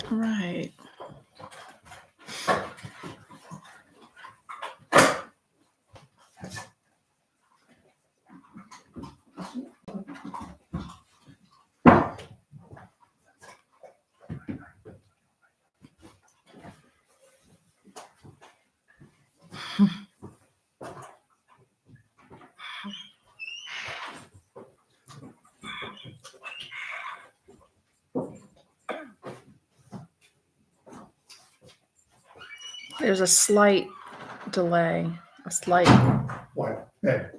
Right. There's a slight delay. A slight. What? Bed.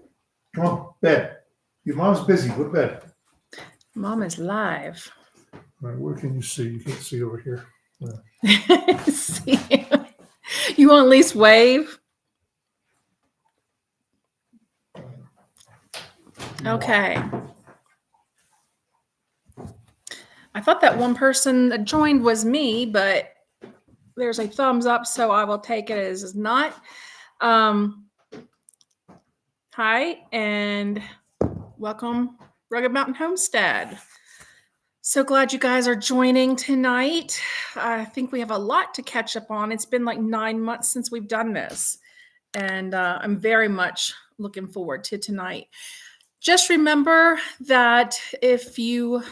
Come on, bed. Your mom's busy. Go to bed. Mom is live. All right, where can you see? You can't see over here. See, you want to at least wave? Okay. I thought that one person that joined was me, but there's a thumbs up, so I will take it as not. Hi, and welcome, Rugged Mountain Homestead. So glad you guys are joining tonight. I think we have a lot to catch up on. It's been like 9 months since we've done this, and I'm very much looking forward to tonight. Just remember that if you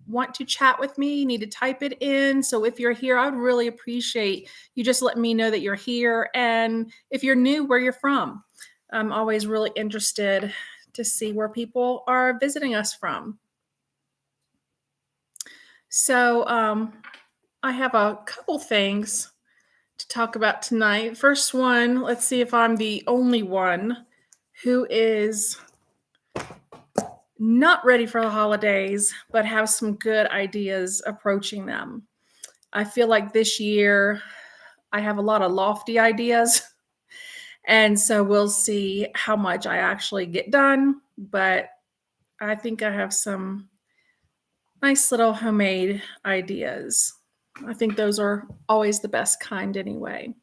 want to chat with me, you need to type it in. So if you're here, I would really appreciate you just letting me know that you're here. And if you're new, where you're from. I'm always really interested to see where people are visiting us from. So I have a couple things to talk about tonight. First one, let's see if I'm the only one who is not ready for the holidays, but have some good ideas approaching them. I feel like this year I have a lot of lofty ideas, and so we'll see how much I actually get done, but I think I have some nice little homemade ideas. I think those are always the best kind anyway.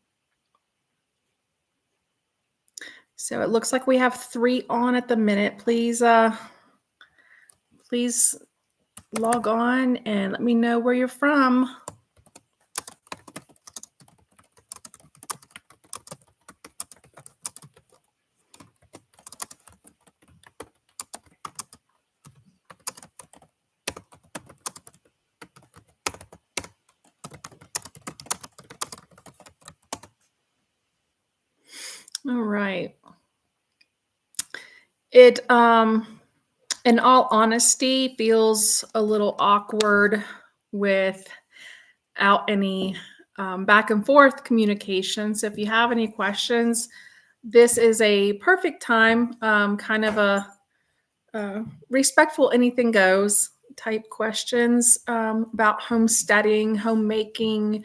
So it looks like we have 3 on at the minute. Please log on and let me know where you're from. All right. It, in all honesty, feels a little awkward without any back and forth communication. So if you have any questions, this is a perfect time, kind of a respectful anything goes type questions about homesteading, homemaking,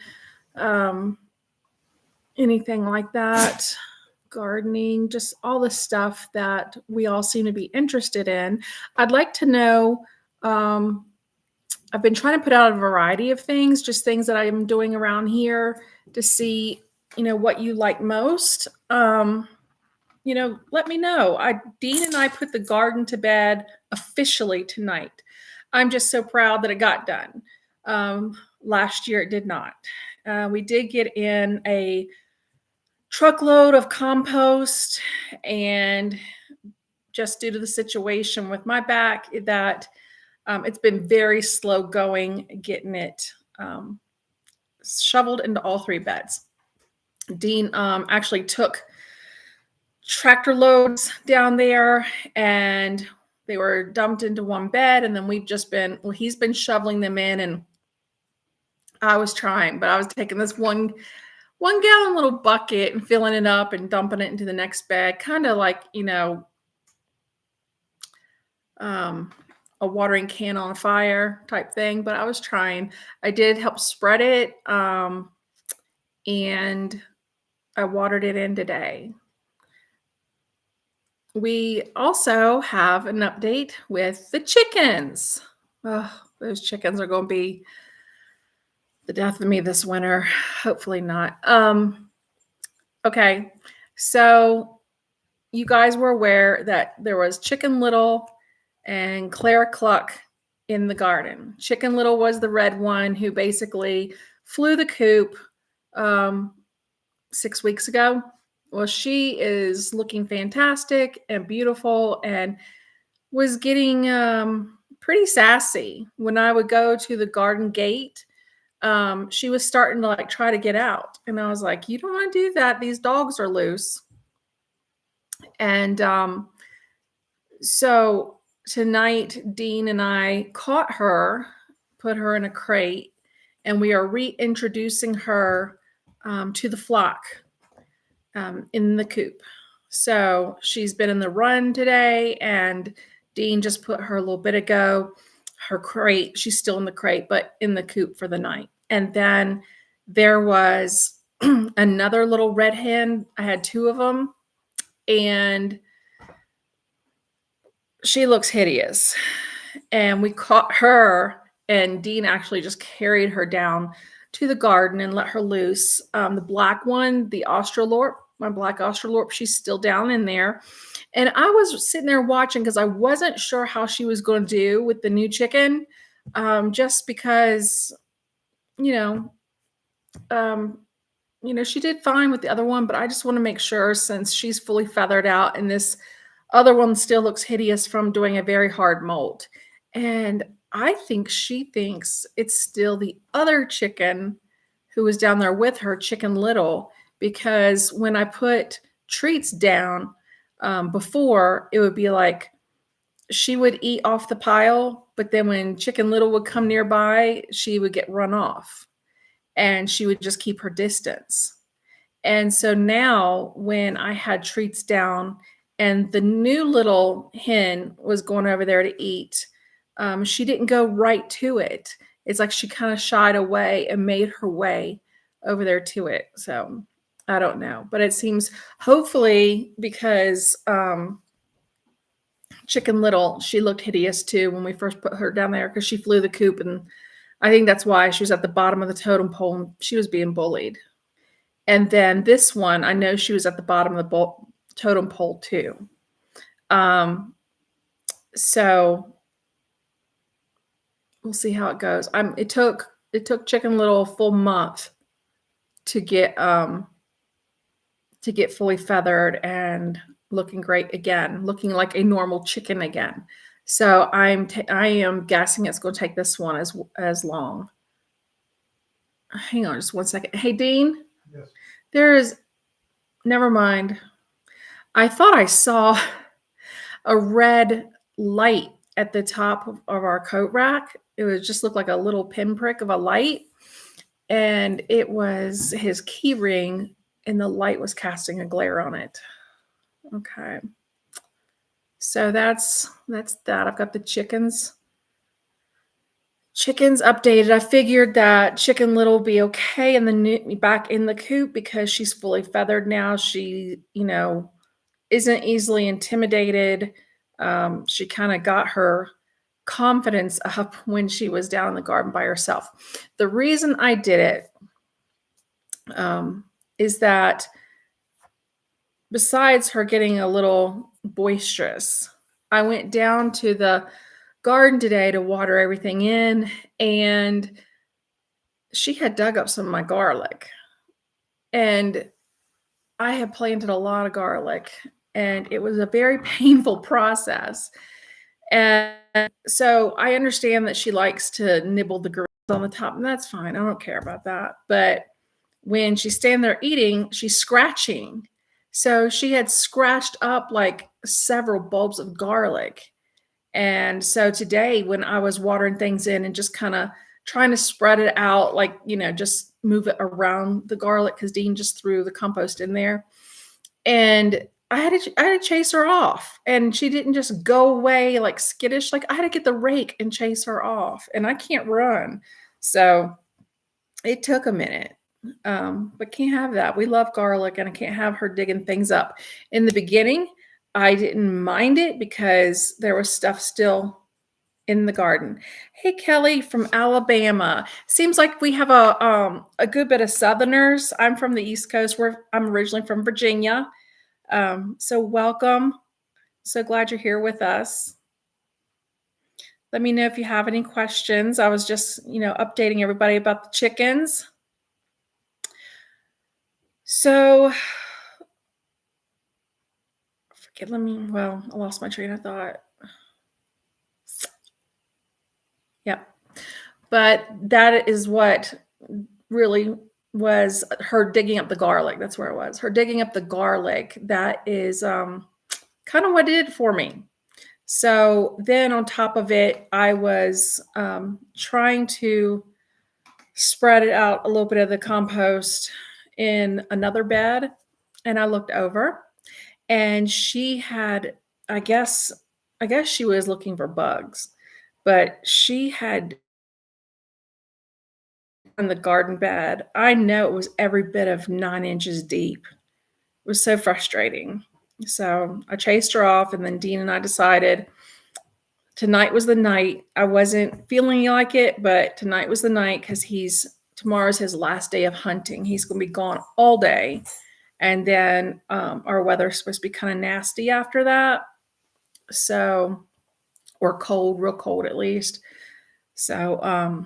anything like that. Gardening, just all the stuff that we all seem to be interested in. I'd like to know, I've been trying to put out a variety of things, just things that I'm doing around here to see, what you like most. Let me know. Dean and I put the garden to bed officially tonight. I'm just so proud that it got done. Last year it did not. We did get in a truckload of compost, and just due to the situation with my back, that it's been very slow going getting it shoveled into all 3 beds. Dean actually took tractor loads down there, and they were dumped into one bed, and then he's been shoveling them in, and I was trying, but I was taking this one gallon little bucket and filling it up and dumping it into the next bed, kind of like, a watering can on a fire type thing, but I was trying. I did help spread it, and I watered it in today. We also have an update with the chickens. Oh, those chickens are going to be the death of me this winter. Hopefully not. Okay, so you guys were aware that there was Chicken Little and Clara Cluck in the garden. Chicken Little was the red one who basically flew the coop um, 6 weeks ago. Well, she is looking fantastic and beautiful and was getting pretty sassy. When I would go to the garden gate, she was starting to like try to get out. And I was like, you don't want to do that. These dogs are loose. And so tonight, Dean and I caught her, put her in a crate, and we are reintroducing her to the flock in the coop. So she's been in the run today, and Dean just put her a little bit ago. Her crate, she's still in the crate, but in the coop for the night. And then there was another little red hen. I had two of them, and she looks hideous. And we caught her, and Dean actually just carried her down to the garden and let her loose. The black one, the Australorp, my black Australorp, she's still down in there. And I was sitting there watching because I wasn't sure how she was going to do with the new chicken, just because, you know, she did fine with the other one, but I just want to make sure since she's fully feathered out and this other one still looks hideous from doing a very hard molt. And I think she thinks it's still the other chicken who was down there with her, Chicken Little, because when I put treats down before, it would be like she would eat off the pile, but then when Chicken Little would come nearby, she would get run off and she would just keep her distance. And so now when I had treats down and the new little hen was going over there to eat, she didn't go right to it. It's like she kind of shied away and made her way over there to it. So I don't know, but it seems hopefully because Chicken Little, she looked hideous too when we first put her down there because she flew the coop, and I think that's why she was at the bottom of the totem pole and she was being bullied. And then this one, I know she was at the bottom of the totem pole too. So we'll see how it goes. It took Chicken Little a full month to get fully feathered and looking great again, looking like a normal chicken again. So I am guessing it's going to take this one as long. Hang on just one second. Hey, Dean. Yes. Never mind. I thought I saw a red light at the top of our coat rack. It was just looked like a little pinprick of a light, and it was his key ring, and the light was casting a glare on it. Okay. So that's that. I've got the chickens updated. I figured that Chicken Little will be okay in the back in the coop because she's fully feathered now. She, isn't easily intimidated. She kind of got her confidence up when she was down in the garden by herself. The reason I did it is that besides her getting a little boisterous, I went down to the garden today to water everything in, and she had dug up some of my garlic. And I had planted a lot of garlic, and it was a very painful process. And so I understand that she likes to nibble the greens on the top, and that's fine. I don't care about that. But when she's standing there eating, she's scratching. So she had scratched up like several bulbs of garlic. And so today, when I was watering things in and just kind of trying to spread it out, like, just move it around the garlic because Dean just threw the compost in there. And I had to chase her off, and she didn't just go away like skittish. Like I had to get the rake and chase her off, and I can't run. So it took a minute, but can't have that. We love garlic, and I can't have her digging things up. In the beginning, I didn't mind it because there was stuff still in the garden. Hey, Kelly from Alabama. Seems like we have a good bit of Southerners. I'm from the East Coast. I'm originally from Virginia. So welcome. So glad you're here with us. Let me know if you have any questions. I was just, updating everybody about the chickens. So, forget, well, I lost my train of thought. Yep. But that is what really was her digging up the garlic. That's where it was. Her digging up the garlic. That is kind of what it did for me. So then on top of it, I was trying to spread it out a little bit of the compost in another bed. And I looked over and she had, I guess, I guess she was looking for bugs, but she had on the garden bed. I know it was every bit of 9 inches deep. It was so frustrating. So I chased her off, and then Dean and I decided tonight was the night. I wasn't feeling like it, but tonight was the night because tomorrow's his last day of hunting. He's going to be gone all day. And then our weather's supposed to be kind of nasty after that. So, or cold, real cold at least. So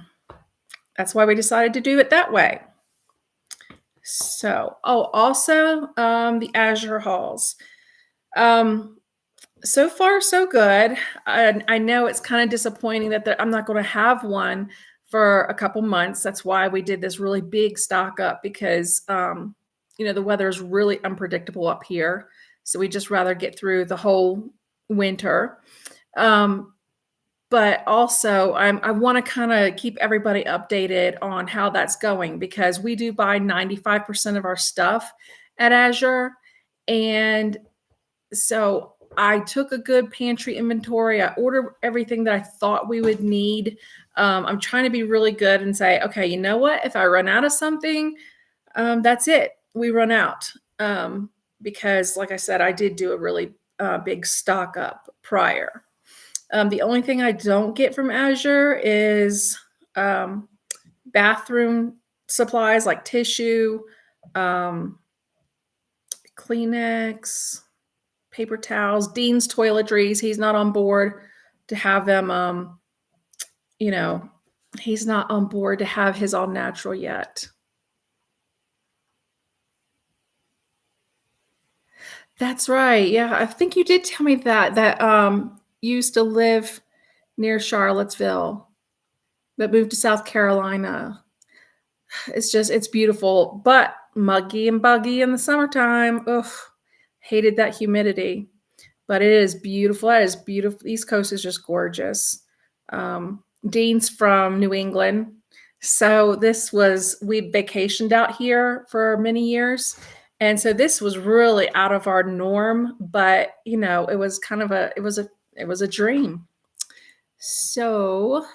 that's why we decided to do it that way. So, also the Azure hauls. So far, so good. I know it's kind of disappointing that I'm not going to have one for a couple months. That's why we did this really big stock up because, the weather is really unpredictable up here. So we just rather get through the whole winter. But also, I want to kind of keep everybody updated on how that's going because we do buy 95% of our stuff at Azure. And so I took a good pantry inventory. I ordered everything that I thought we would need. I'm trying to be really good and say, okay, you know what? If I run out of something, that's it. We run out. Because, like I said, I did do a really big stock up prior. The only thing I don't get from Azure is bathroom supplies like tissue, Kleenex, paper towels, Dean's toiletries. He's not on board to have them, he's not on board to have his all natural yet. That's right. Yeah, I think you did tell me that you used to live near Charlottesville, but moved to South Carolina. It's beautiful, but muggy and buggy in the summertime. Ugh, hated that humidity. But it is beautiful. It is beautiful. East Coast is just gorgeous. Dean's from New England. So we vacationed out here for many years. And so this was really out of our norm, but it was kind of it was a dream. So,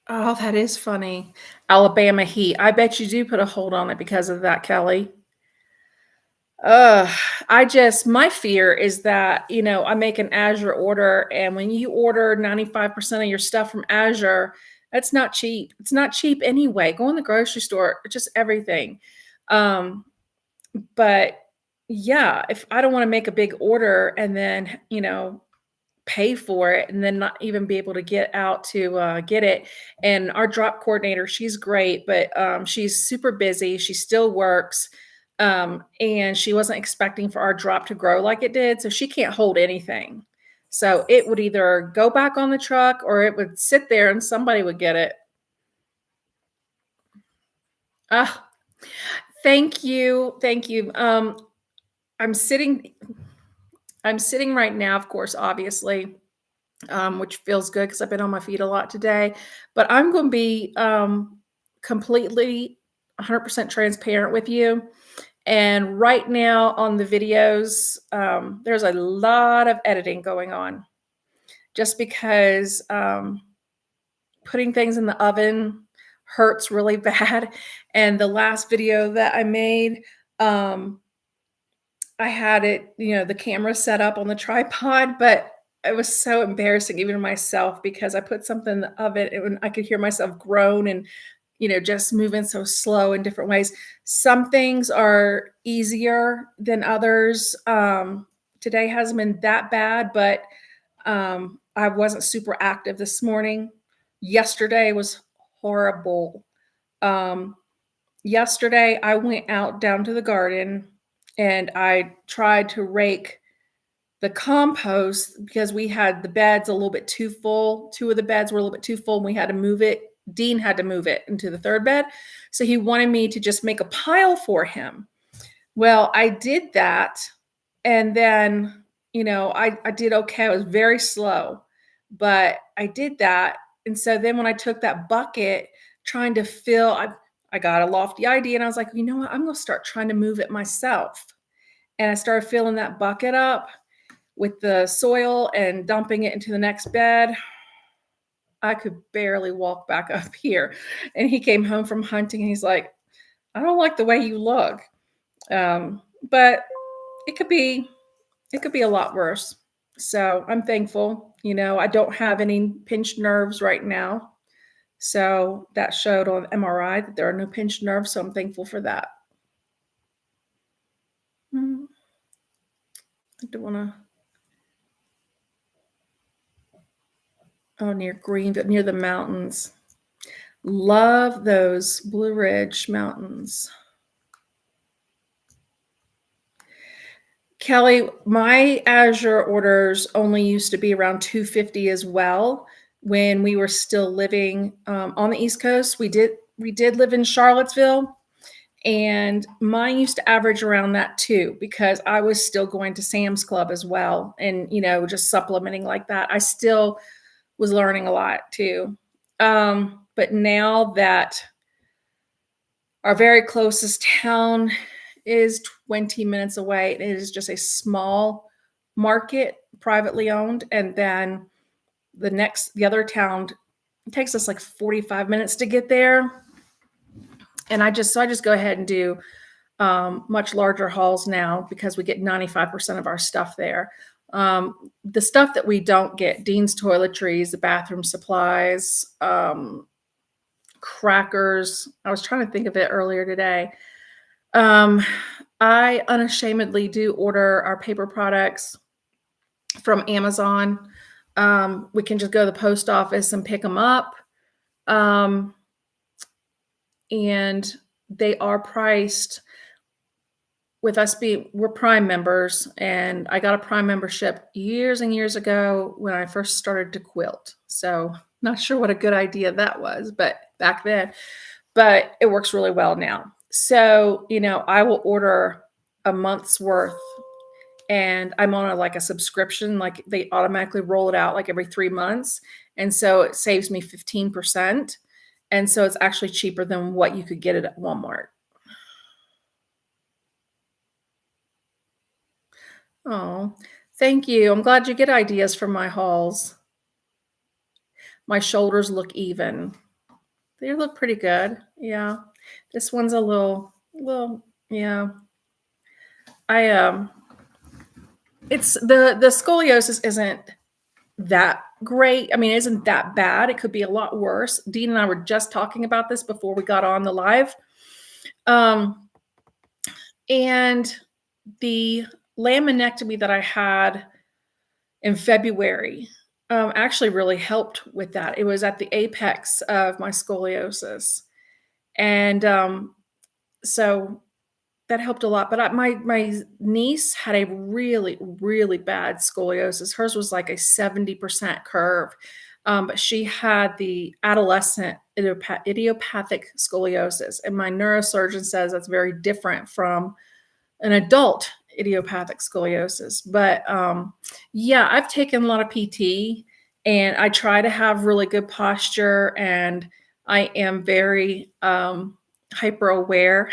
oh, that is funny. Alabama heat. I bet you do put a hold on it because of that, Kelly. My fear is that, I make an Azure order, and when you order 95% of your stuff from Azure, that's not cheap. It's not cheap anyway. Go in the grocery store, just everything. Um, but yeah, if I don't want to make a big order and then, pay for it and then not even be able to get out to get it. And our drop coordinator, she's great, but she's super busy. She still works. And she wasn't expecting for our drop to grow like it did. So she can't hold anything. So it would either go back on the truck or it would sit there and somebody would get it. Ah, thank you. Thank you. I'm sitting I'm sitting right now, of course, obviously, which feels good because I've been on my feet a lot today. But I'm going to be completely 100% transparent with you. And right now on the videos, there's a lot of editing going on just because putting things in the oven hurts really bad. And the last video that I made, I had it, the camera set up on the tripod, but it was so embarrassing even to myself because I put something in the oven and I could hear myself groan and, just moving so slow in different ways. Some things are easier than others. Today hasn't been that bad, but I wasn't super active this morning. Yesterday was horrible. Um, Yesterday, I went out down to the garden and I tried to rake the compost because we had the beds a little bit too full. Two of the beds were a little bit too full and we had to move it. Dean had to move it into the third bed. So he wanted me to just make a pile for him. Well, I did that. And then, I did okay. I was very slow, but I did that. And so then when I took that bucket trying to fill, I got a lofty idea and I was like, you know what? I'm going to start trying to move it myself. And I started filling that bucket up with the soil and dumping it into the next bed. I could barely walk back up here. And he came home from hunting and he's like, I don't like the way you look. But it could be a lot worse. So I'm thankful. I don't have any pinched nerves right now. So that showed on MRI that there are no pinched nerves. So I'm thankful for that. I don't want to. Oh, near Greenville, near the mountains. Love those Blue Ridge Mountains. Kelly, my Azure orders only used to be around 250 as well when we were still living on the East Coast. We did live in Charlottesville, and mine used to average around that too because I was still going to Sam's Club as well and, just supplementing like that. I still was learning a lot too. But now that our very closest town is 20 minutes away, it is just a small market, privately owned. And then the other town, it takes us like 45 minutes to get there. And I just go ahead and do much larger hauls now because we get 95% of our stuff there. The stuff that we don't get, Dean's toiletries, the bathroom supplies, crackers. I was trying to think of it earlier today. I unashamedly do order our paper products from Amazon. We can just go to the post office and pick them up. And they are priced with us we're Prime members, and I got a Prime membership years and years ago when I first started to quilt. So not sure what a good idea that was, but back then, but it works really well now. So, I will order a month's worth and I'm on a subscription, like they automatically roll it out like every 3 months. And so it saves me 15%. And so it's actually cheaper than what you could get it at Walmart. Oh, thank you. I'm glad you get ideas from my hauls. My shoulders look even. They look pretty good. Yeah. This one's a little, yeah. It's the scoliosis isn't that great. I mean, it isn't that bad. It could be a lot worse. Dean and I were just talking about this before we got on the live. And the laminectomy that I had in February actually really helped with that. It was at the apex of my scoliosis. And so that helped a lot. But my niece had a really, really bad scoliosis. Hers was like a 70% curve. But she had the adolescent idiopathic scoliosis. And my neurosurgeon says that's very different from an adult idiopathic scoliosis. But yeah, I've taken a lot of PT and I try to have really good posture, and I am very hyper aware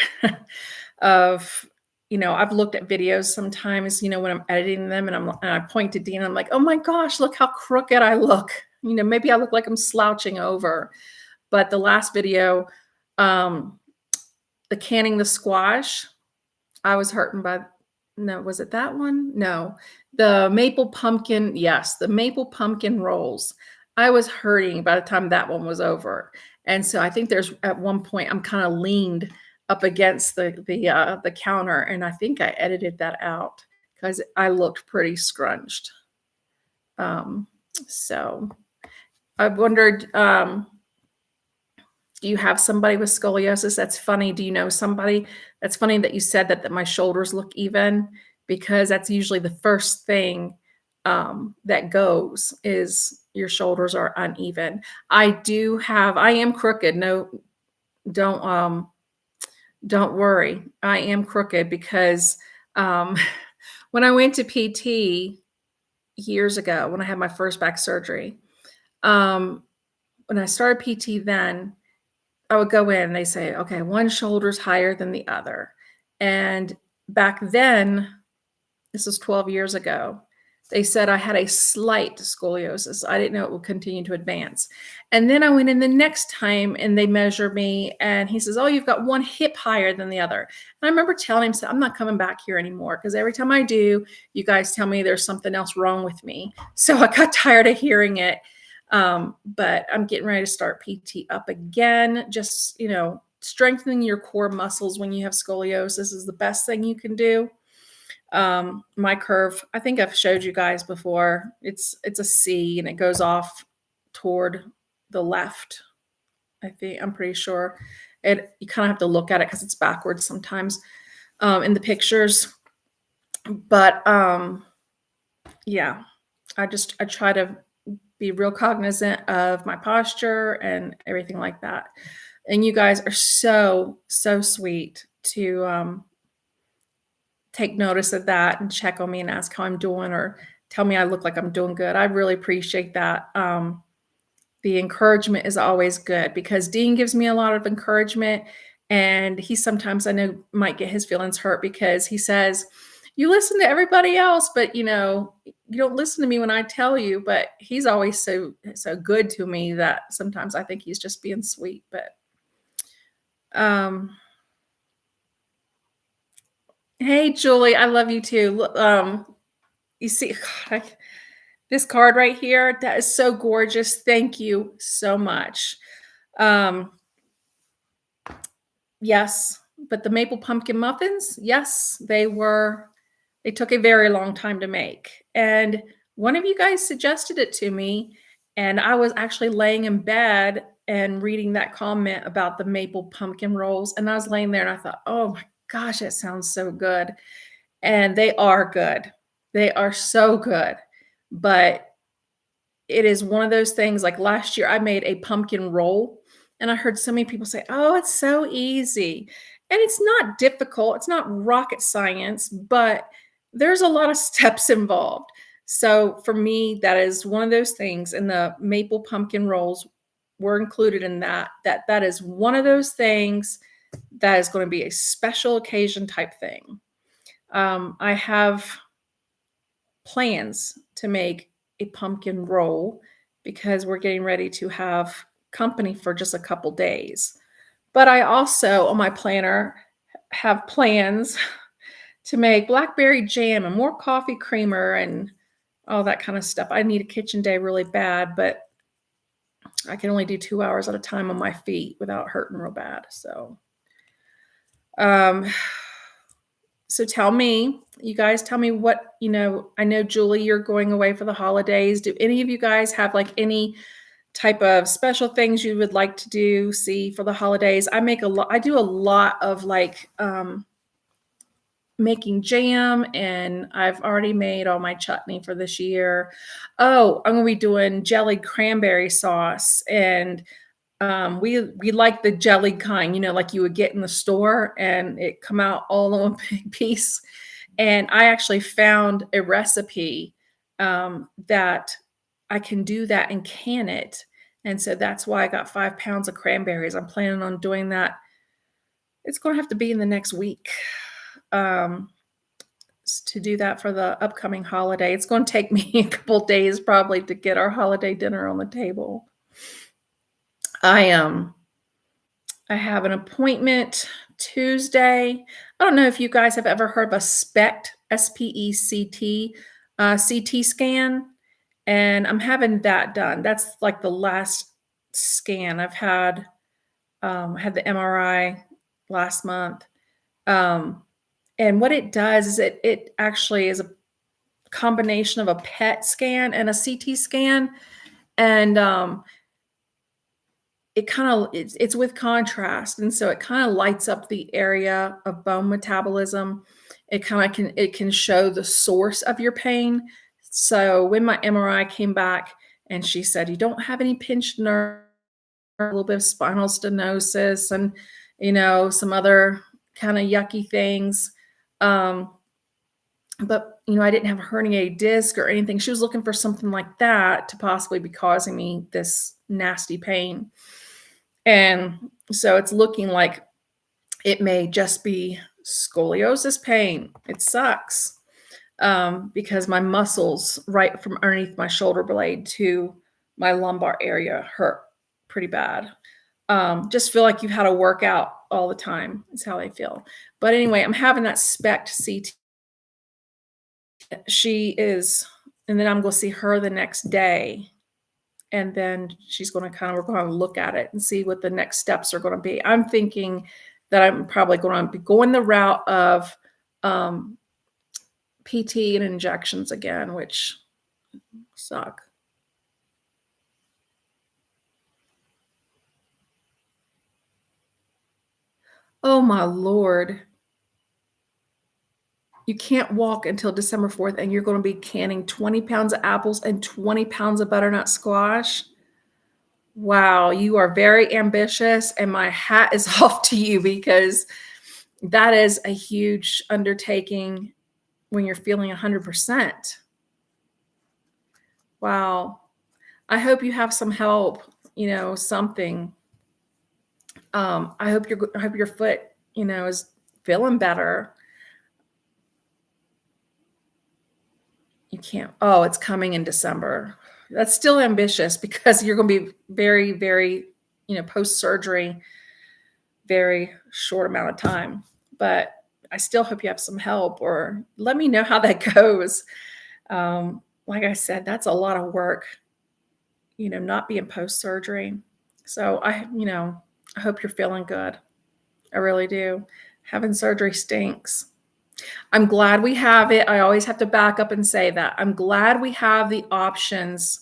of, I've looked at videos sometimes, when I'm editing them and I point to Dean and I'm like, oh my gosh, look how crooked I look. Maybe I look like I'm slouching over. But the last video, the canning the squash, I was hurting by, no, was it that one? No, the maple pumpkin. Yes. The maple pumpkin rolls. I was hurting by the time that one was over. And so I think there's at one point I'm kind of leaned up against the counter. And I think I edited that out because I looked pretty scrunched. So I wondered, Do you have somebody with scoliosis? That's funny. Do you know somebody? That's funny that you said that my shoulders look even, because that's usually the first thing that goes is your shoulders are uneven. I am crooked. No, don't don't worry. I am crooked because um, when I went to PT years ago, when I had my first back surgery, um, when I started PT, then I would go in and they say, okay, one shoulder's higher than the other. And back then, this was 12 years ago, they said I had a slight scoliosis. I didn't know it would continue to advance. And then I went in the next time and they measured me and he says, oh, you've got one hip higher than the other. And I remember telling him, so I'm not coming back here anymore because every time I do, you guys tell me there's something else wrong with me. So I got tired of hearing it. But I'm getting ready to start PT up again. Just, strengthening your core muscles when you have scoliosis is the best thing you can do. My curve, I think I've showed you guys before. It's a C and it goes off toward the left. I'm pretty sure. You kind of have to look at it because it's backwards sometimes in the pictures. But yeah, I try to be real cognizant of my posture and everything like that. And you guys are so sweet to take notice of that and check on me and ask how I'm doing or tell me I look like I'm doing good. I really appreciate that. The encouragement is always good because Dean gives me a lot of encouragement, and he sometimes, I know, might get his feelings hurt because he says, you listen to everybody else, but you don't listen to me when I tell you. But he's always so good to me that sometimes I think he's just being sweet. But hey, Julie, I love you too. You see, God, this card right here, that is so gorgeous. Thank you so much. Yes, but the maple pumpkin muffins, yes, they took a very long time to make. And one of you guys suggested it to me, and I was actually laying in bed and reading that comment about the maple pumpkin rolls. And I was laying there and I thought, oh my gosh, that sounds so good. And they are good. They are so good. But it is one of those things, like last year I made a pumpkin roll and I heard so many people say, oh, it's so easy. And it's not difficult. It's not rocket science, but there's a lot of steps involved. So for me, that is one of those things. And the maple pumpkin rolls were included in that. That is one of those things that is going to be a special occasion type thing. I have plans to make a pumpkin roll because we're getting ready to have company for just a couple days. But I also, on my planner, have plans to make blackberry jam and more coffee creamer and all that kind of stuff. I need a kitchen day really bad, but I can only do 2 hours at a time on my feet without hurting real bad. So tell me, you guys tell me what, I know, Julie, you're going away for the holidays. Do any of you guys have like any type of special things you would like to see for the holidays? I do a lot of like making jam, and I've already made all my chutney for this year. Oh, I'm going to be doing jellied cranberry sauce, and we like the jellied kind, like you would get in the store and it come out all in one big piece. And I actually found a recipe that I can do that and can it. And so that's why I got 5 pounds of cranberries. I'm planning on doing that. It's going to have to be in the next week to do that for the upcoming holiday. It's going to take me a couple days probably to get our holiday dinner on the table. I have an appointment Tuesday. I don't know if you guys have ever heard of a SPECT, SPECT, CT scan, and I'm having that done. That's like the last scan I've had. I had the MRI last month, and what it does is it actually is a combination of a PET scan and a CT scan, and it's with contrast, and so it kind of lights up the area of bone metabolism. It can show the source of your pain. So when my MRI came back and she said, you don't have any pinched nerve, a little bit of spinal stenosis, and some other kind of yucky things. But I didn't have a herniated disc or anything. She was looking for something like that to possibly be causing me this nasty pain. And so it's looking like it may just be scoliosis pain. It sucks because my muscles right from underneath my shoulder blade to my lumbar area hurt pretty bad. Just feel like you've had a workout all the time is how they feel. But anyway, I'm having that SPECT CT. She is, and then I'm going to see her the next day. And then we're going to look at it and see what the next steps are going to be. I'm thinking that I'm probably going to be going the route of PT and injections again, which suck. Oh my Lord. You can't walk until December 4th, and you're going to be canning 20 pounds of apples and 20 pounds of butternut squash. Wow, you are very ambitious, and my hat is off to you because that is a huge undertaking when you're feeling 100%. Wow. I hope you have some help, something. I hope your foot, is feeling better. You can't. Oh, it's coming in December. That's still ambitious because you're going to be very, very, post-surgery, very short amount of time. But I still hope you have some help, or let me know how that goes. Like I said, that's a lot of work, not being post-surgery. So I hope you're feeling good. I really do. Having surgery stinks. I'm glad we have it. I always have to back up and say that. I'm glad we have the options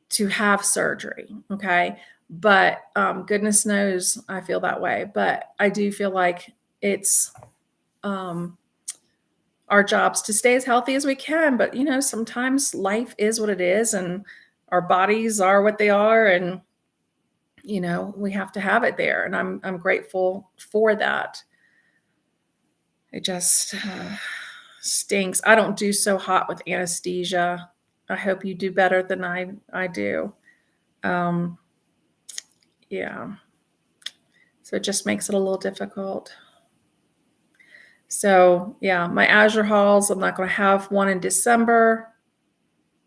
to have surgery. Okay. But goodness knows I feel that way. But I do feel like it's our jobs to stay as healthy as we can. But, sometimes life is what it is, and our bodies are what they are. And, we have to have it there. And I'm grateful for that. It just stinks. I don't do so hot with anesthesia. I hope you do better than I do. Yeah. So it just makes it a little difficult. So yeah, my Azure hauls, I'm not going to have one in December.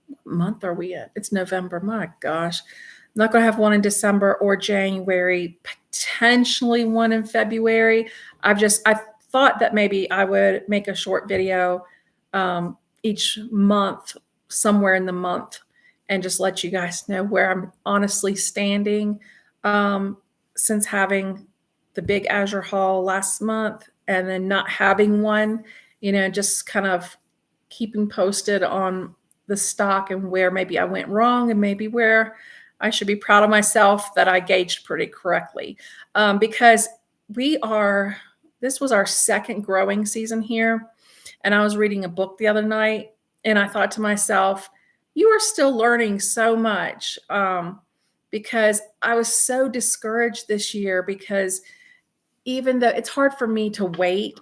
What month are we at? It's November. My gosh. I'm not going to have one in December or January, potentially one in February. I thought that maybe I would make a short video each month, somewhere in the month, and just let you guys know where I'm honestly standing since having the big Azure haul last month and then not having one, just kind of keeping posted on the stock and where maybe I went wrong and maybe where I should be proud of myself that I gauged pretty correctly. Because this was our second growing season here. And I was reading a book the other night and I thought to myself, you are still learning so much. Because I was so discouraged this year because even though it's hard for me to wait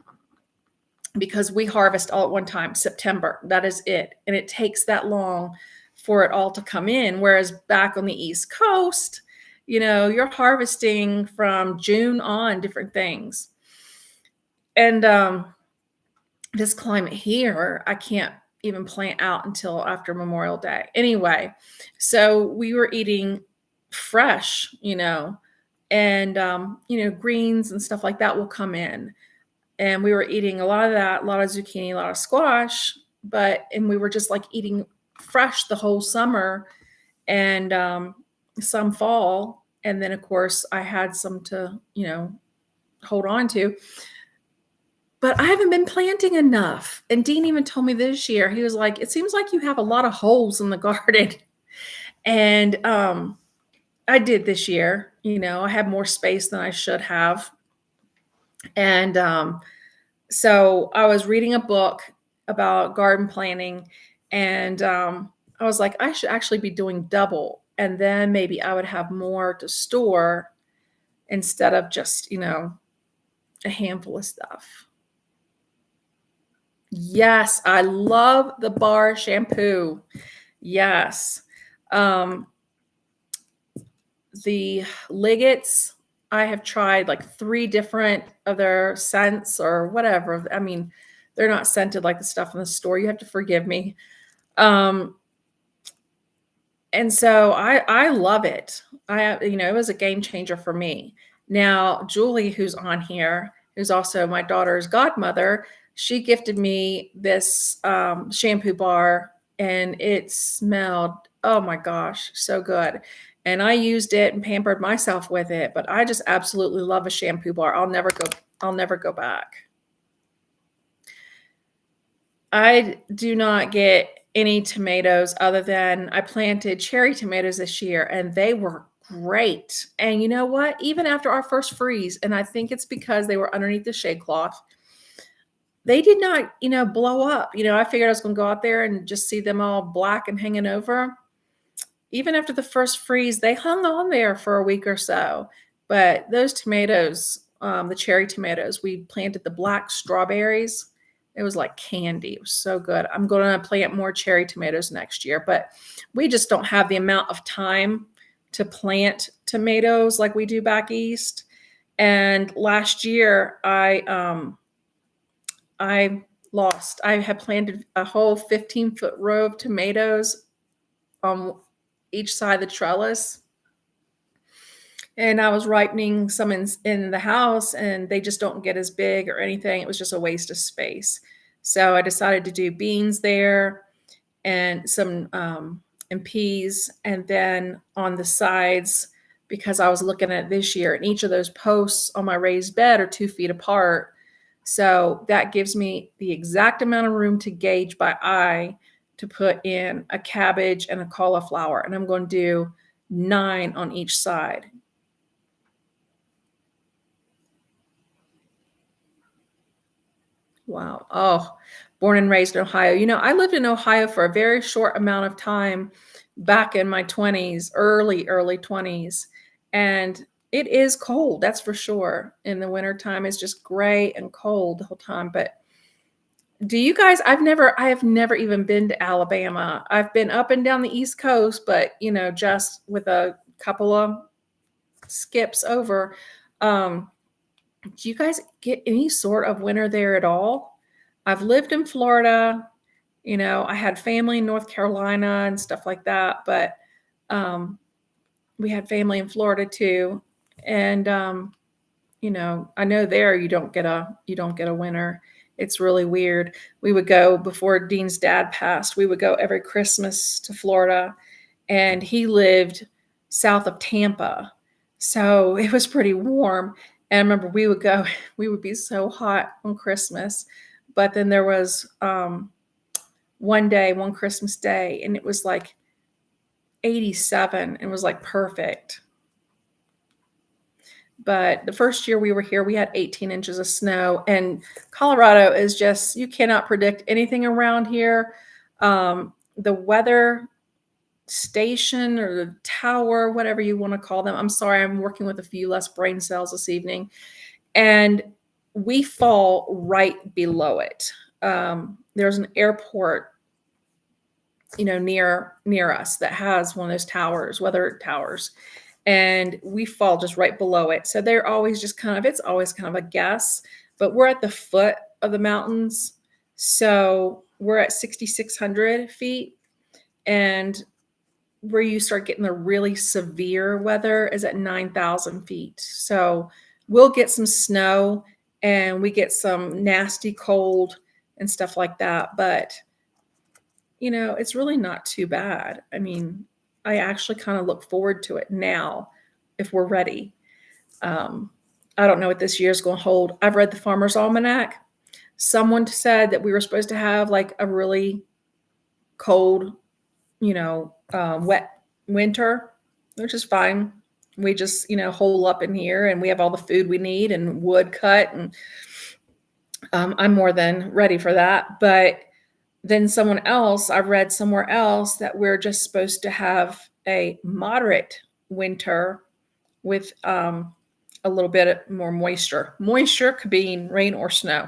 because we harvest all at one time, September, that is it. And it takes that long for it all to come in. Whereas back on the East Coast, you're harvesting from June on different things. And this climate here, I can't even plant out until after Memorial Day. Anyway, so we were eating fresh, and, greens and stuff like that will come in. And we were eating a lot of that, a lot of zucchini, a lot of squash, and we were just like eating fresh the whole summer and some fall. And then of course I had some to, hold on to. But I haven't been planting enough. And Dean even told me this year, he was like, it seems like you have a lot of holes in the garden. And I did this year. I had more space than I should have. And so I was reading a book about garden planting, and I was like, I should actually be doing double. And then maybe I would have more to store instead of just, a handful of stuff. Yes, I love the bar shampoo. Yes. Um, the Liggets, I have tried like 3 different of their scents or whatever. I mean, they're not scented like the stuff in the store. You have to forgive me. Um, and so I love it. It was a game changer for me. Now, Julie, who's on here, who's also my daughter's godmother, she gifted me this shampoo bar, and it smelled, oh my gosh, so good. And I used it and pampered myself with it, but I just absolutely love a shampoo bar. I'll never go back. I do not get any tomatoes other than I planted cherry tomatoes this year, and they were great. And you know what? Even after our first freeze, and I think it's because they were underneath the shade cloth, they did not, blow up. I figured I was going to go out there and just see them all black and hanging over. Even after the first freeze, they hung on there for a week or so. But those tomatoes, the cherry tomatoes, we planted the black strawberries. It was like candy. It was so good. I'm going to plant more cherry tomatoes next year, but we just don't have the amount of time to plant tomatoes like we do back east. And last year, I lost. I had planted a whole 15-foot row of tomatoes on each side of the trellis. And I was ripening some in the house, and they just don't get as big or anything. It was just a waste of space. So I decided to do beans there and some and peas, and then on the sides, because I was looking at this year, and each of those posts on my raised bed are 2 feet apart. So that gives me the exact amount of room to gauge by eye to put in a cabbage and a cauliflower. And I'm going to do 9 on each side. Wow. Oh, born and raised in Ohio. I lived in Ohio for a very short amount of time back in my 20s, early 20s. And it is cold, that's for sure. In the wintertime, it's just gray and cold the whole time. But do you guys, I have never even been to Alabama. I've been up and down the East Coast, but just with a couple of skips over. Do you guys get any sort of winter there at all? I've lived in Florida. I had family in North Carolina and stuff like that, but we had family in Florida too. And I know there you don't get a winter. It's really weird. We would go before Dean's dad passed. We would go every Christmas to Florida, and he lived south of Tampa. So it was pretty warm. And I remember we would be so hot on Christmas. But then there was one Christmas day, and it was like 87. It was like perfect. But the first year we were here, we had 18 inches of snow. And Colorado is just, you cannot predict anything around here. The weather station or the tower, whatever you want to call them. I'm sorry, I'm working with a few less brain cells this evening. And we fall right below it. There's an airport, near us that has one of those towers, weather towers, and we fall just right below it. So they're always just it's always kind of a guess, but we're at the foot of the mountains. So we're at 6,600 feet, and where you start getting the really severe weather is at 9,000 feet. So we'll get some snow, and we get some nasty cold and stuff like that. But, it's really not too bad. I mean, I actually kind of look forward to it now if we're ready. I don't know what this year's going to hold. I've read the Farmer's Almanac. Someone said that we were supposed to have like a really cold, wet winter. which is fine. We just, hole up in here and we have all the food we need and wood cut. And I'm more than ready for that. But then I've read somewhere else that we're just supposed to have a moderate winter with a little bit more moisture. Moisture could be rain or snow.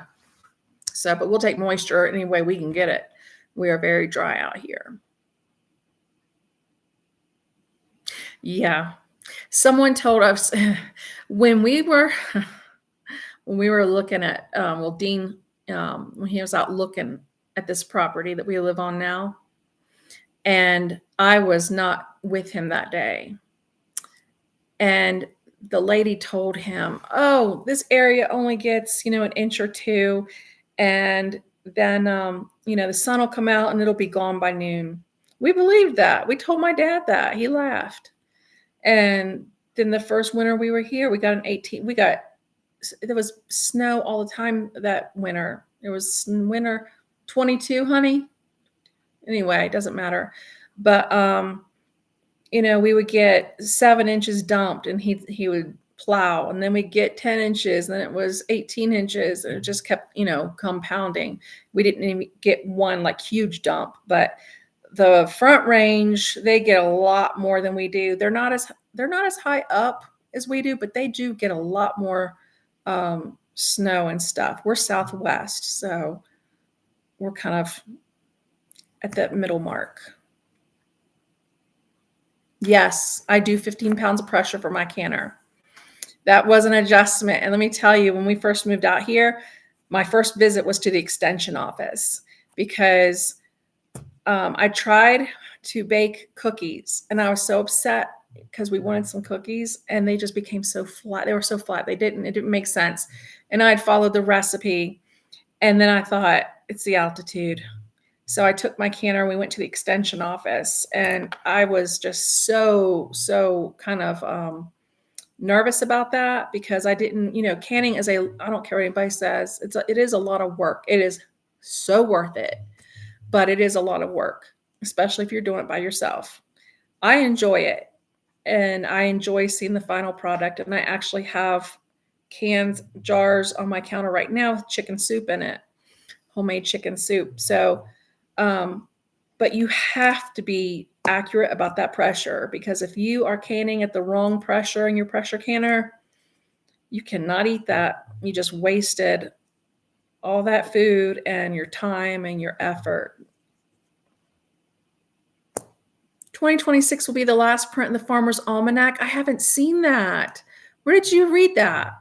So, but we'll take moisture any way we can get it. We are very dry out here. Yeah. Someone told us when we were looking at Dean when he was out looking at this property that we live on now, and I was not with him that day. And the lady told him, "Oh, this area only gets, an inch or two, and then the sun will come out and it'll be gone by noon." We believed that. We told my dad that. He laughed. And then the first winter we were here, there was snow all the time that winter. It was winter 22, honey. Anyway, it doesn't matter. But we would get 7 inches dumped and he would plow, and then we'd get 10 inches, and then it was 18 inches, and it just kept, compounding. We didn't even get one like huge dump, but the Front Range, they get a lot more than we do. They're not as high up as we do, but they do get a lot more snow and stuff. We're Southwest, so we're kind of at that middle mark. Yes, I do 15 pounds of pressure for my canner. That was an adjustment. And let me tell you, when we first moved out here, my first visit was to the extension office because I tried to bake cookies and I was so upset because we wanted some cookies and they just became so flat. They were so flat. It didn't make sense. And I'd followed the recipe and then I thought it's the altitude. So I took my canner and we went to the extension office, and I was just so kind of nervous about that because I didn't, canning I don't care what anybody says, it is a lot of work. It is so worth it, but it is a lot of work, especially if you're doing it by yourself. I enjoy it, and I enjoy seeing the final product, and I actually have canned jars on my counter right now with chicken soup in it, homemade chicken soup. So, but you have to be accurate about that pressure, because if you are canning at the wrong pressure in your pressure canner, you cannot eat that. You just wasted all that food and your time and your effort. 2026 will be the last print in the Farmer's Almanac. I haven't seen that. Where did you read that?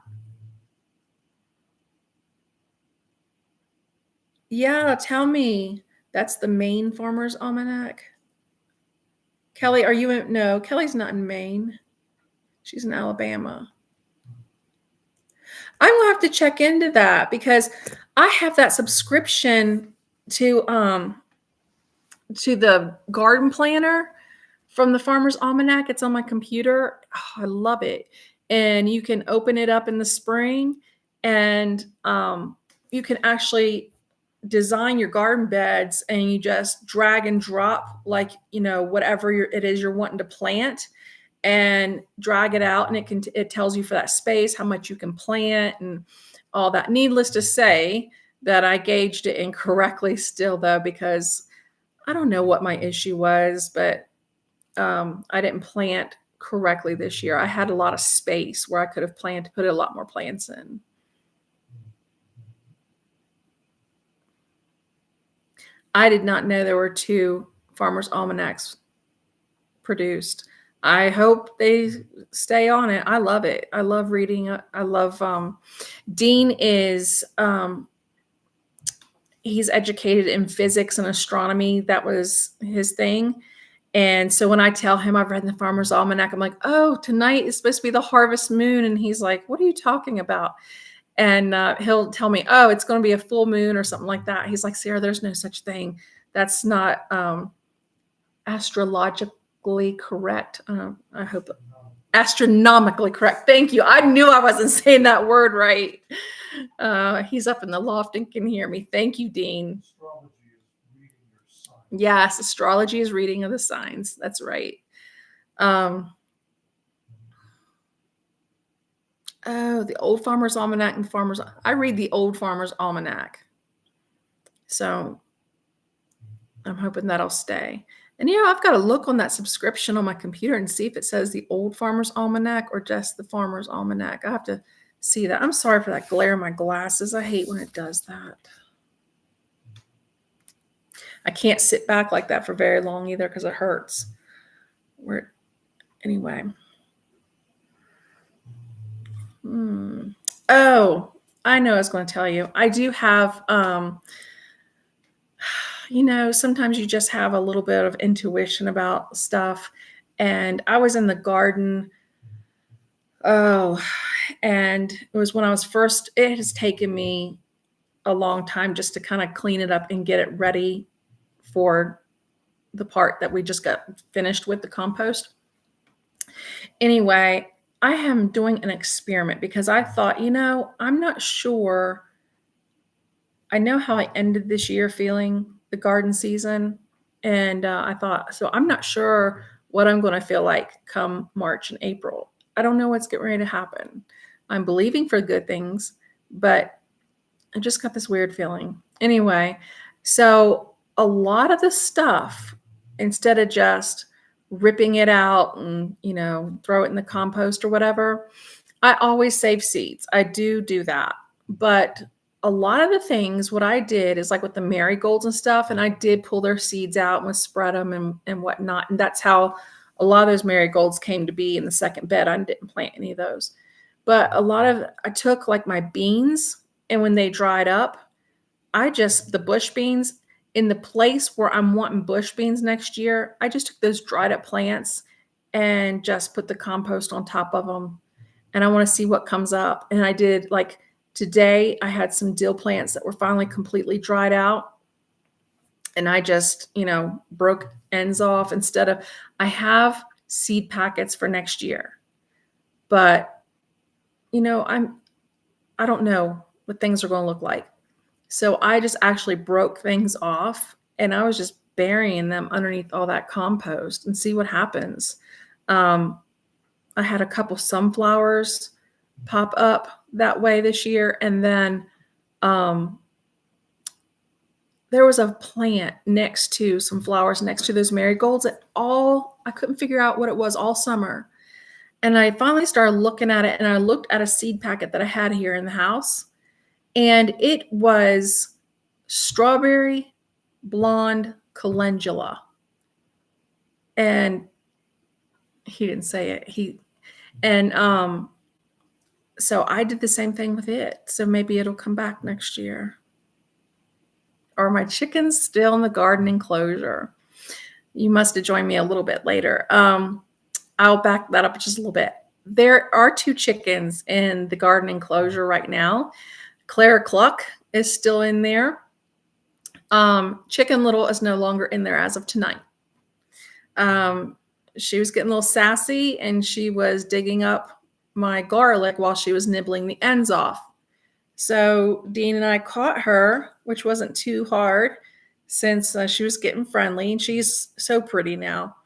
Yeah, tell me. That's the Maine Farmer's Almanac. Kelly, are you in? No, Kelly's not in Maine. She's in Alabama. I'm gonna have to check into that because I have that subscription to the garden planner from the Farmer's Almanac. It's on my computer. Oh, I love it. And you can open it up in the spring, and you can actually design your garden beds, and you just drag and drop like whatever it is you're wanting to plant, and drag it out, and it tells you for that space how much you can plant and all that. Needless to say that I gauged it incorrectly still, though, because I don't know what my issue was, but I didn't plant correctly this year. I had a lot of space where I could have put a lot more plants in. I did not know there were 2 Farmer's Almanacs produced. I hope they stay on it. I love it. I love reading. I love Dean is he's educated in physics and astronomy. That was his thing. And so when I tell him I've read in the Farmer's Almanac, I'm like, "Oh, tonight is supposed to be the harvest moon." And he's like, "What are you talking about?" And he'll tell me, "Oh, it's going to be a full moon or something like that." He's like, "Sarah, there's no such thing. That's not astrologically correct." I hope astronomically correct. Thank you. I knew I wasn't saying that word right. He's up in the loft and can hear me. Thank you, Dean. Yes, astrology is reading of the signs. That's right. Oh, the Old Farmer's Almanac and Farmer's. I read the Old Farmer's Almanac. So I'm hoping that'll stay. And I've got to look on that subscription on my computer and see if it says the Old Farmer's Almanac or just the Farmer's Almanac. I have to see that. I'm sorry for that glare in my glasses. I hate when it does that. I can't sit back like that for very long either because it hurts. Anyway. Oh, I know I was going to tell you. I do have, sometimes you just have a little bit of intuition about stuff. And I was in the garden. Oh, and it was when I was first, it has taken me a long time just to kind of clean it up and get it ready for the part that we just got finished with, the compost. Anyway, I am doing an experiment because I thought, I'm not sure. I know how I ended this year feeling the garden season. And I thought, so I'm not sure what I'm going to feel like come March and April. I don't know what's getting ready to happen. I'm believing for good things, but I just got this weird feeling. Anyway, so a lot of the stuff, instead of just ripping it out and, throw it in the compost or whatever, I always save seeds. I do that. But a lot of the things, what I did is like with the marigolds and stuff, and I did pull their seeds out and would spread them and whatnot. And that's how a lot of those marigolds came to be in the second bed. I didn't plant any of those. But I took like my beans, and when they dried up, the bush beans, in the place where I'm wanting bush beans next year, I just took those dried up plants and just put the compost on top of them. And I want to see what comes up. And I did, like today, I had some dill plants that were finally completely dried out. And I just, broke ends off I have seed packets for next year. But, I don't know what things are going to look like. So I just actually broke things off, and I was just burying them underneath all that compost and see what happens. I had a couple sunflowers pop up that way this year. And then there was a plant next to some flowers next to those marigolds I couldn't figure out what it was all summer. And I finally started looking at it, and I looked at a seed packet that I had here in the house, and it was strawberry blonde calendula. And he didn't say it. So I did the same thing with it. So maybe it'll come back next year. Are my chickens still in the garden enclosure? You must have joined me a little bit later. I'll back that up just a little bit. There are 2 chickens in the garden enclosure right now. Clara Cluck is still in there. Chicken Little is no longer in there as of tonight. She was getting a little sassy, and she was digging up my garlic while she was nibbling the ends off. So Dean and I caught her, which wasn't too hard since she was getting friendly, and she's so pretty now.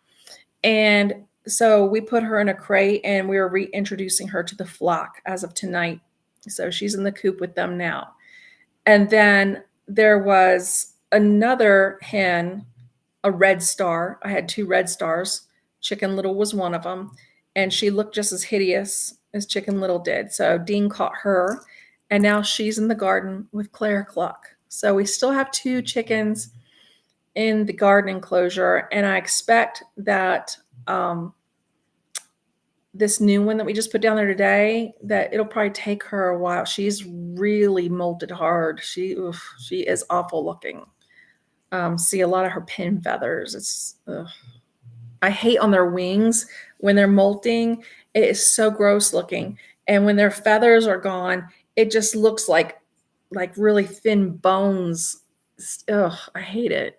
And so we put her in a crate, and we were reintroducing her to the flock as of tonight. So she's in the coop with them now. And then there was another hen, a red star. I had 2 red stars. Chicken Little was one of them. And she looked just as hideous as Chicken Little did. So Dean caught her, and now she's in the garden with Clara Cluck. So we still have 2 chickens in the garden enclosure. And I expect that this new one that we just put down there today, that it'll probably take her a while. She's really molted hard. She is awful looking. See a lot of her pin feathers. I hate on their wings when they're molting. It is so gross looking. And when their feathers are gone, it just looks like really thin bones. I hate it.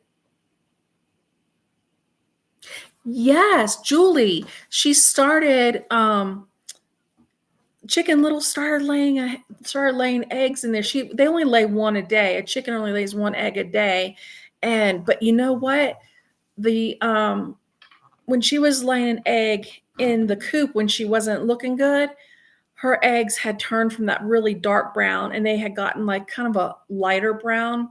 Yes, Julie. She started. Chicken Little started laying eggs in there. They only lay one a day. A chicken only lays 1 egg a day, but you know what? When she was laying an egg in the coop when she wasn't looking good, her eggs had turned from that really dark brown and they had gotten like kind of a lighter brown.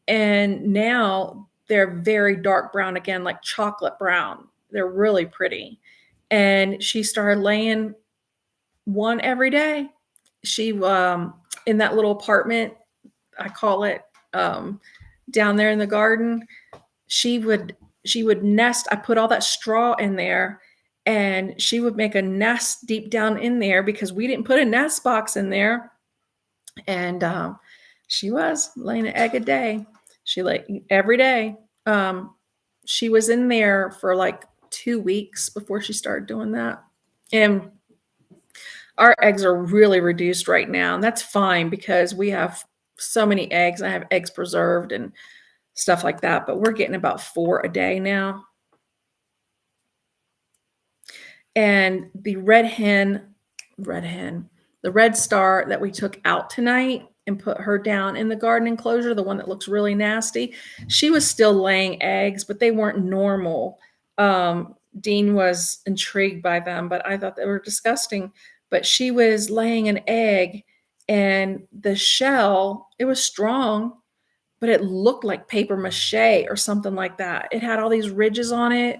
And now they're very dark brown again, like chocolate brown. They're really pretty. And she started laying one every day. She in that little apartment, I call it, down there in the garden, she would nest. I put all that straw in there and she would make a nest deep down in there because we didn't put a nest box in there. And she was laying an egg a day. She laid every day. She was in there for like 2 weeks before she started doing that. And our eggs are really reduced right now. And that's fine because we have so many eggs. I have eggs preserved and stuff like that. But we're getting about 4 a day now. And the the red star that we took out tonight and put her down in the garden enclosure, the one that looks really nasty, she was still laying eggs, but they weren't normal. Dean was intrigued by them, but I thought they were disgusting. But she was laying an egg, and the shell, it was strong, but it looked like paper mache or something like that. It had all these ridges on it.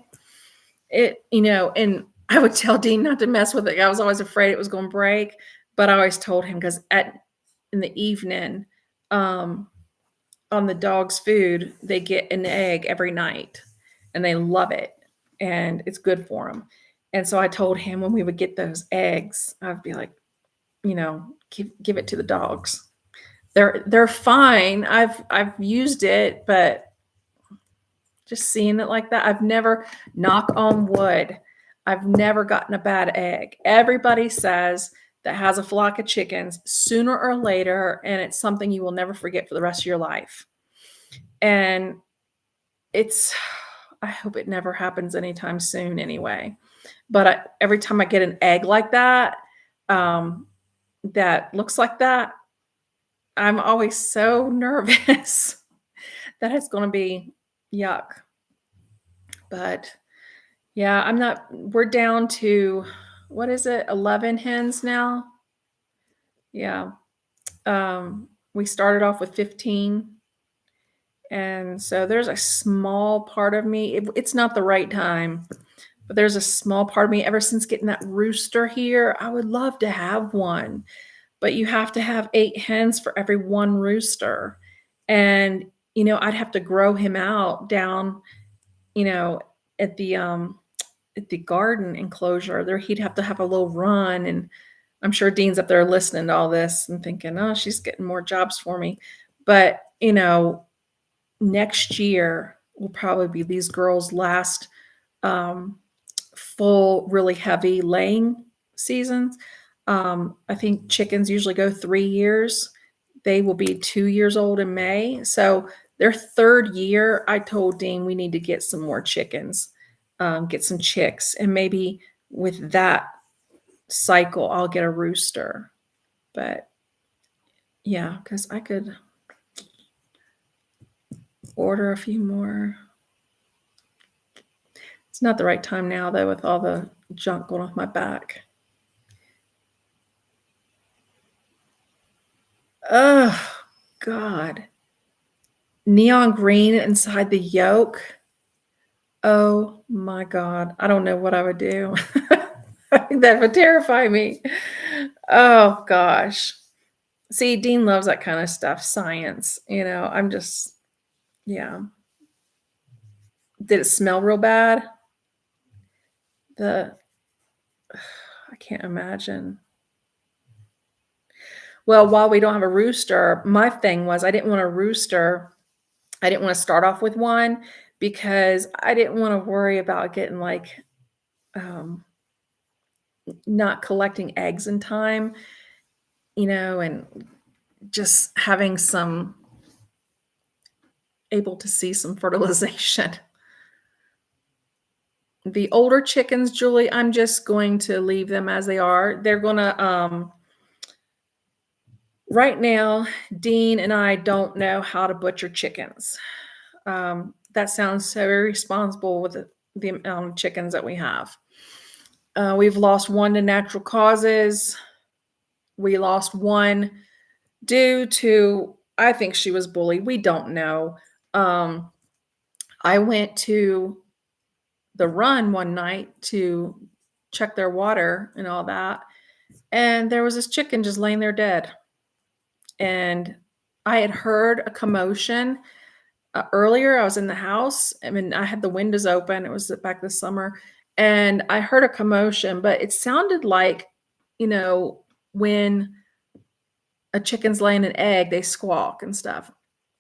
And I would tell Dean not to mess with it. I was always afraid it was going to break, but I always told him because in the evening, on the dog's food, they get an egg every night, and they love it, and it's good for them. And so I told him when we would get those eggs, I'd be like, give it to the dogs. They're fine. I've used it, but just seeing it like that, I've never, knock on wood, I've never gotten a bad egg. Everybody says that has a flock of chickens sooner or later, and it's something you will never forget for the rest of your life. And I hope it never happens anytime soon anyway. But every time I get an egg like that, that looks like that, I'm always so nervous that it's going to be yuck. But yeah, we're down to, what is it, 11 hens now? Yeah. We started off with 15. And so there's a small part of me, it's not the right time, but there's a small part of me, ever since getting that rooster here, I would love to have one. But you have to have 8 hens for every one rooster. And, I'd have to grow him out down, you know, at the garden enclosure there. He'd have to have a little run. And I'm sure Dean's up there listening to all this and thinking, oh, she's getting more jobs for me. But, next year will probably be these girls' last full, really heavy laying seasons. I think chickens usually go 3 years. They will be 2 years old in May. So their 3rd year, I told Dean we need to get some more chickens, get some chicks. And maybe with that cycle, I'll get a rooster. But yeah, because I could order a few more. It's not the right time now, though, with all the junk going off my back. Oh, God. Neon green inside the yolk. Oh, my God. I don't know what I would do. I think that would terrify me. Oh, gosh. See, Dean loves that kind of stuff, science. I'm just, yeah. Did it smell real bad? I can't imagine. Well, while we don't have a rooster, my thing was I didn't want a rooster. I didn't want to start off with one because I didn't want to worry about getting not collecting eggs in time, and just having able to see some fertilization. The older chickens, Julie, I'm just going to leave them as they are. They're going to, right now, Dean and I don't know how to butcher chickens. That sounds so irresponsible with the amount of chickens that we have. We've lost one to natural causes. We lost one due to, I think she was bullied. We don't know. Um, I went to the run one night to check their water and all that, and there was this chicken just laying there dead. And I had heard a commotion earlier. I was in the house. I mean, I had the windows open. It was back this summer, and I heard a commotion, but it sounded like, when a chicken's laying an egg, they squawk and stuff.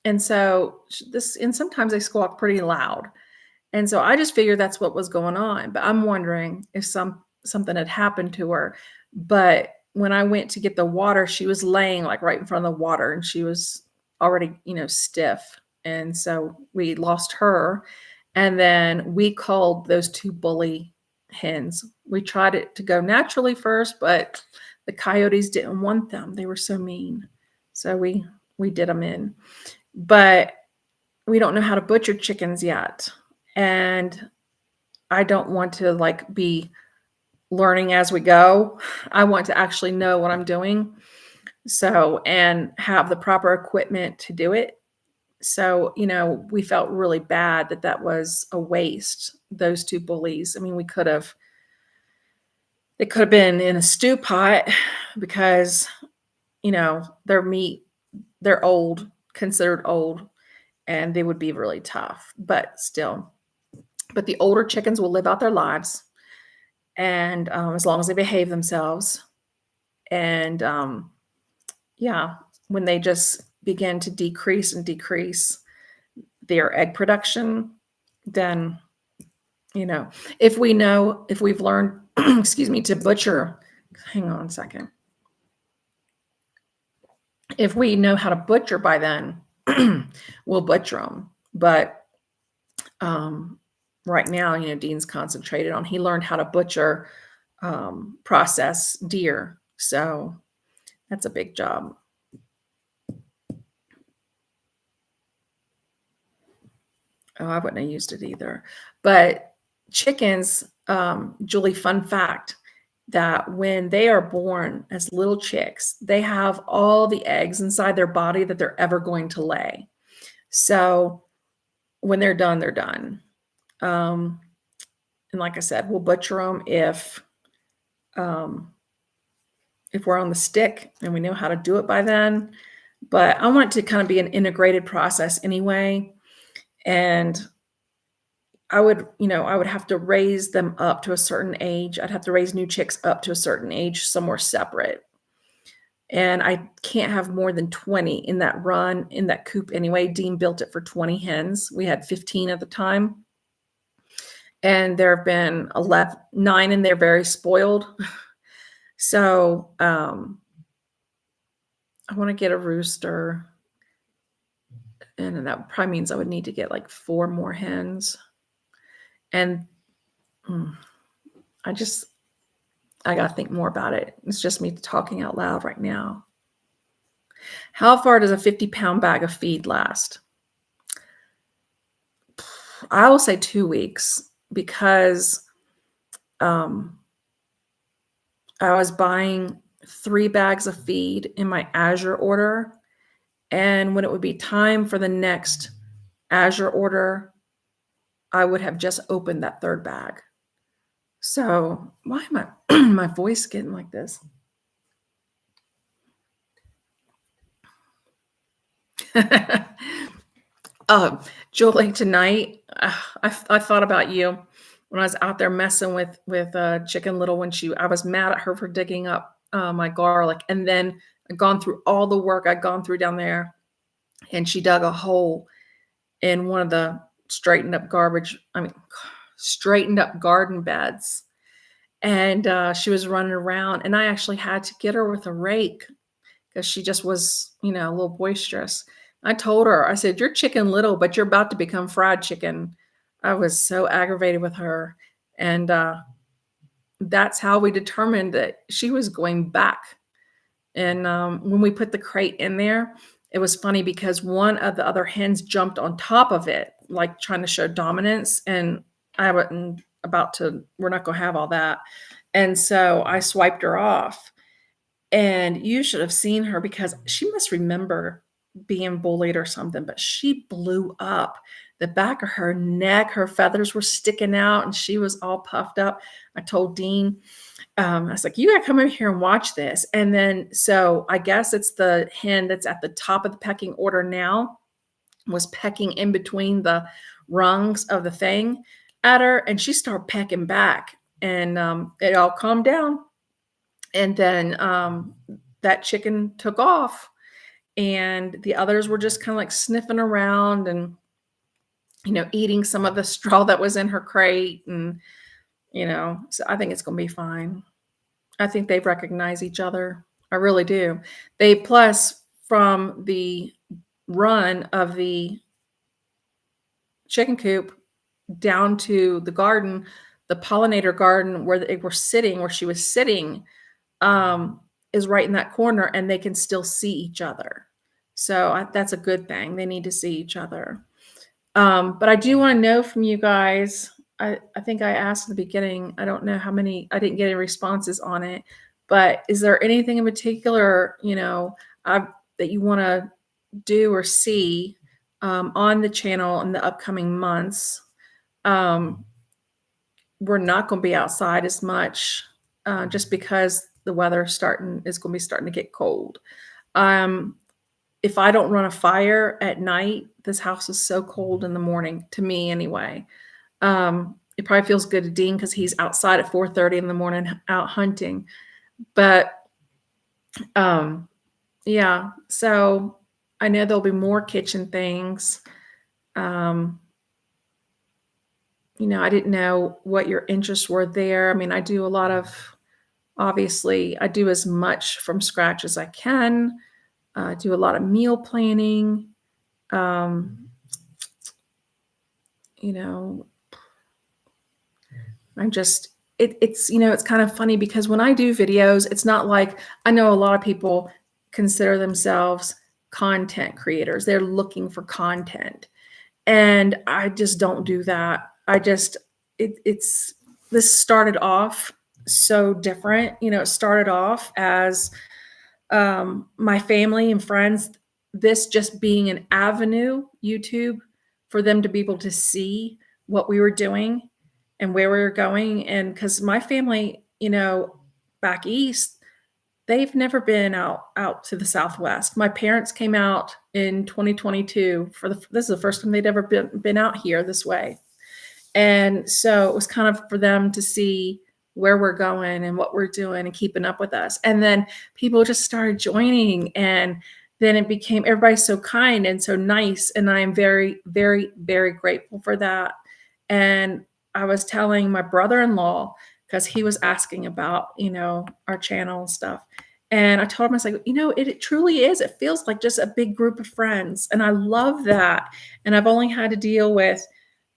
And so and sometimes they squawk pretty loud. And so I just figured that's what was going on. But I'm wondering if something had happened to her. But when I went to get the water, she was laying like right in front of the water, and she was already, stiff. And so we lost her. And then we culled those two bully hens. We tried it to go naturally first, but the coyotes didn't want them. They were so mean. So we did them in. But we don't know how to butcher chickens yet. And I don't want to like be learning as we go. I want to actually know what I'm doing. So, and have the proper equipment to do it. So, we felt really bad that was a waste, those two bullies. I mean, they could have been in a stew pot because, their meat, they're old, considered old, and they would be really tough, but still. But the older chickens will live out their lives, and as long as they behave themselves. And yeah, when they just begin to decrease and decrease their egg production, then, if we've learned, excuse me, to butcher, hang on a second. If we know how to butcher by then, we'll butcher them. But right now, Dean's concentrated on, he learned how to butcher, process deer. So that's a big job. Oh, I wouldn't have used it either. But chickens, Julie, fun fact, that when they are born as little chicks, they have all the eggs inside their body that they're ever going to lay. So when they're done, they're done. And like I said, we'll butcher them if we're on the stick and we know how to do it by then. But I want it to kind of be an integrated process anyway. And I would have to raise them up to a certain age. I'd have to raise new chicks up to a certain age somewhere separate. And I can't have more than 20 in that run, in that coop anyway. Dean built it for 20 hens. We had 15 at the time. And there have been 9 in there very spoiled. So I want to get a rooster. And that probably means I would need to get like 4 more hens. And I got to think more about it. It's just me talking out loud right now. How far does a 50-pound bag of feed last? I will say 2 weeks, because I was buying 3 bags of feed in my Azure order. And when it would be time for the next Azure order, I would have just opened that 3rd bag. So why am my voice getting like this? Julie, tonight, I thought about you when I was out there messing with Chicken Little when I was mad at her for digging up my garlic, and then I'd gone through all the work I'd gone through down there, and she dug a hole in one of the straightened up garden beds, and she was running around, and I actually had to get her with a rake because she just was, a little boisterous. I told her, I said, "You're Chicken Little, but you're about to become fried chicken." I was so aggravated with her. And that's how we determined that she was going back. And when we put the crate in there, it was funny because one of the other hens jumped on top of it, like trying to show dominance. And I wasn't we're not going to have all that. And so I swiped her off. And you should have seen her because she must remember being bullied or something, but she blew up. The back of her neck, her feathers were sticking out, and she was all puffed up. I told Dean, I was like, you got to come over here and watch this. And then, so I guess it's the hen that's at the top of the pecking order now, was pecking in between the rungs of the thing at her, and she started pecking back, and it all calmed down. And then that chicken took off, and the others were just kind of like sniffing around and, eating some of the straw that was in her crate. And, so I think it's going to be fine. I think they recognize each other. I really do. They, plus from the run of the chicken coop down to the garden, the pollinator garden where they were sitting, where she was sitting, is right in that corner, and they can still see each other. So that's a good thing. They need to see each other. But I do want to know from you guys. I think I asked in the beginning. I don't know how many. I didn't get any responses on it. But is there anything in particular, that you want to do or see on the channel in the upcoming months? We're not going to be outside as much just because the weather is going to be starting to get cold. If I don't run a fire at night, this house is so cold in the morning, to me anyway. It probably feels good to Dean because he's outside at 4:30 in the morning out hunting. But yeah, so I know there'll be more kitchen things. I didn't know what your interests were there. I mean, I do a lot of, obviously, I do as much from scratch as I can. I do a lot of meal planning. I'm just, it's, it's kind of funny because when I do videos, it's not like, I know a lot of people consider themselves content creators. They're looking for content. And I just don't do that. This started off so different. It started off as my family and friends, this just being an avenue, YouTube, for them to be able to see what we were doing and where we were going. And because my family, back east, they've never been out to the Southwest. My parents came out in 2022 this is the first time they'd ever been out here this way. And so it was kind of for them to see where we're going and what we're doing and keeping up with us. And then people just started joining, and then it became, everybody's so kind and so nice. And I am very, very, very grateful for that. And I was telling my brother-in-law, because he was asking about, our channel and stuff. And I told him, I was like, it truly is. It feels like just a big group of friends. And I love that. And I've only had to deal with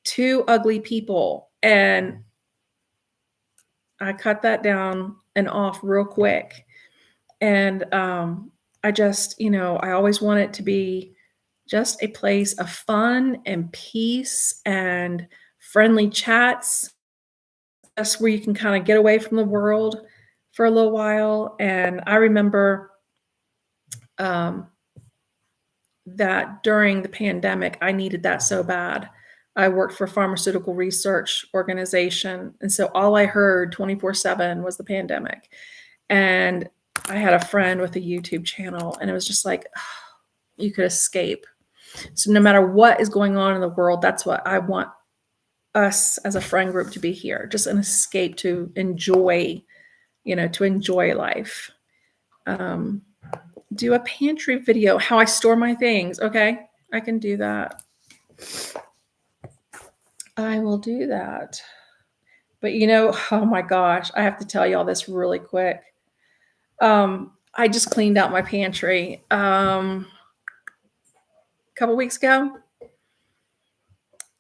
2 ugly people. And I cut that down and off real quick. And I just, I always want it to be just a place of fun and peace and friendly chats. That's where you can kind of get away from the world for a little while. And I remember that during the pandemic, I needed that so bad. I worked for a pharmaceutical research organization. And so all I heard 24/7 was the pandemic. And I had a friend with a YouTube channel, and it was just like, oh, you could escape. So no matter what is going on in the world, that's what I want us as a friend group to be here, just an escape to enjoy, life. Do a pantry video, how I store my things. Okay, I can do that. I will do that. But oh my gosh, I have to tell you all this really quick. I just cleaned out my pantry a couple weeks ago.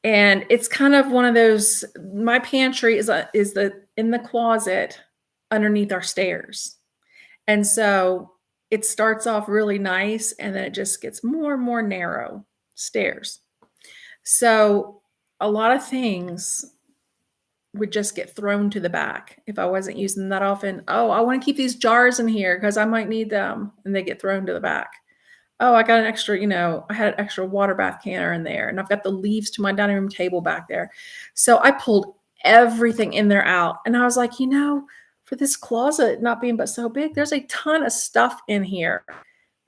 And it's kind of one of those, my pantry is in the closet underneath our stairs. And so it starts off really nice, and then it just gets more and more narrow stairs. So a lot of things would just get thrown to the back if I wasn't using them that often. Oh, I want to keep these jars in here because I might need them, and they get thrown to the back. Oh, I got an extra, I had an extra water bath canner in there, and I've got the leaves to my dining room table back there. So I pulled everything in there out, and I was like, for this closet not being but so big, there's a ton of stuff in here.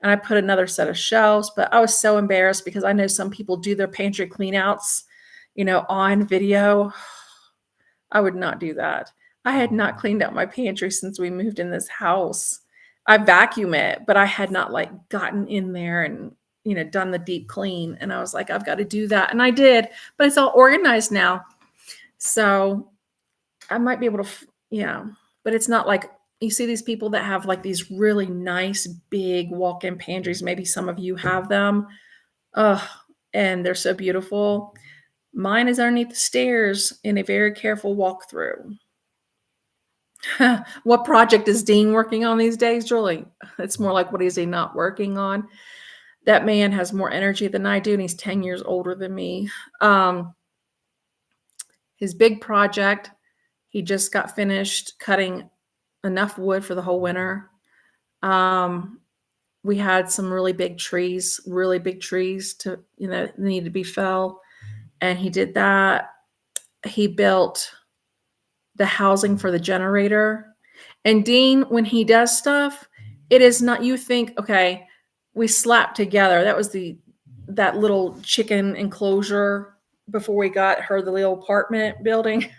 And I put another set of shelves, but I was so embarrassed because I know some people do their pantry clean outs, on video. I would not do that. I had not cleaned out my pantry since we moved in this house. I vacuum it, but I had not like gotten in there and done the deep clean. And I was like, I've got to do that. And I did, but it's all organized now. So I might be able to, yeah, but it's not like you see these people that have like these really nice big walk-in pantries. Maybe some of you have them. Ugh, and they're so beautiful. Mine is underneath the stairs in a very careful walkthrough. What project is Dean working on these days, Julie? It's more like, what is he not working on? That man has more energy than I do, and he's 10 years older than me. His big project, he just got finished cutting enough wood for the whole winter. We had some really big trees to, needed to be felled. And he did that. He built the housing for the generator. And Dean, when he does stuff, it is not, you think, okay, we slapped together. That was that little chicken enclosure before we got her the little apartment building.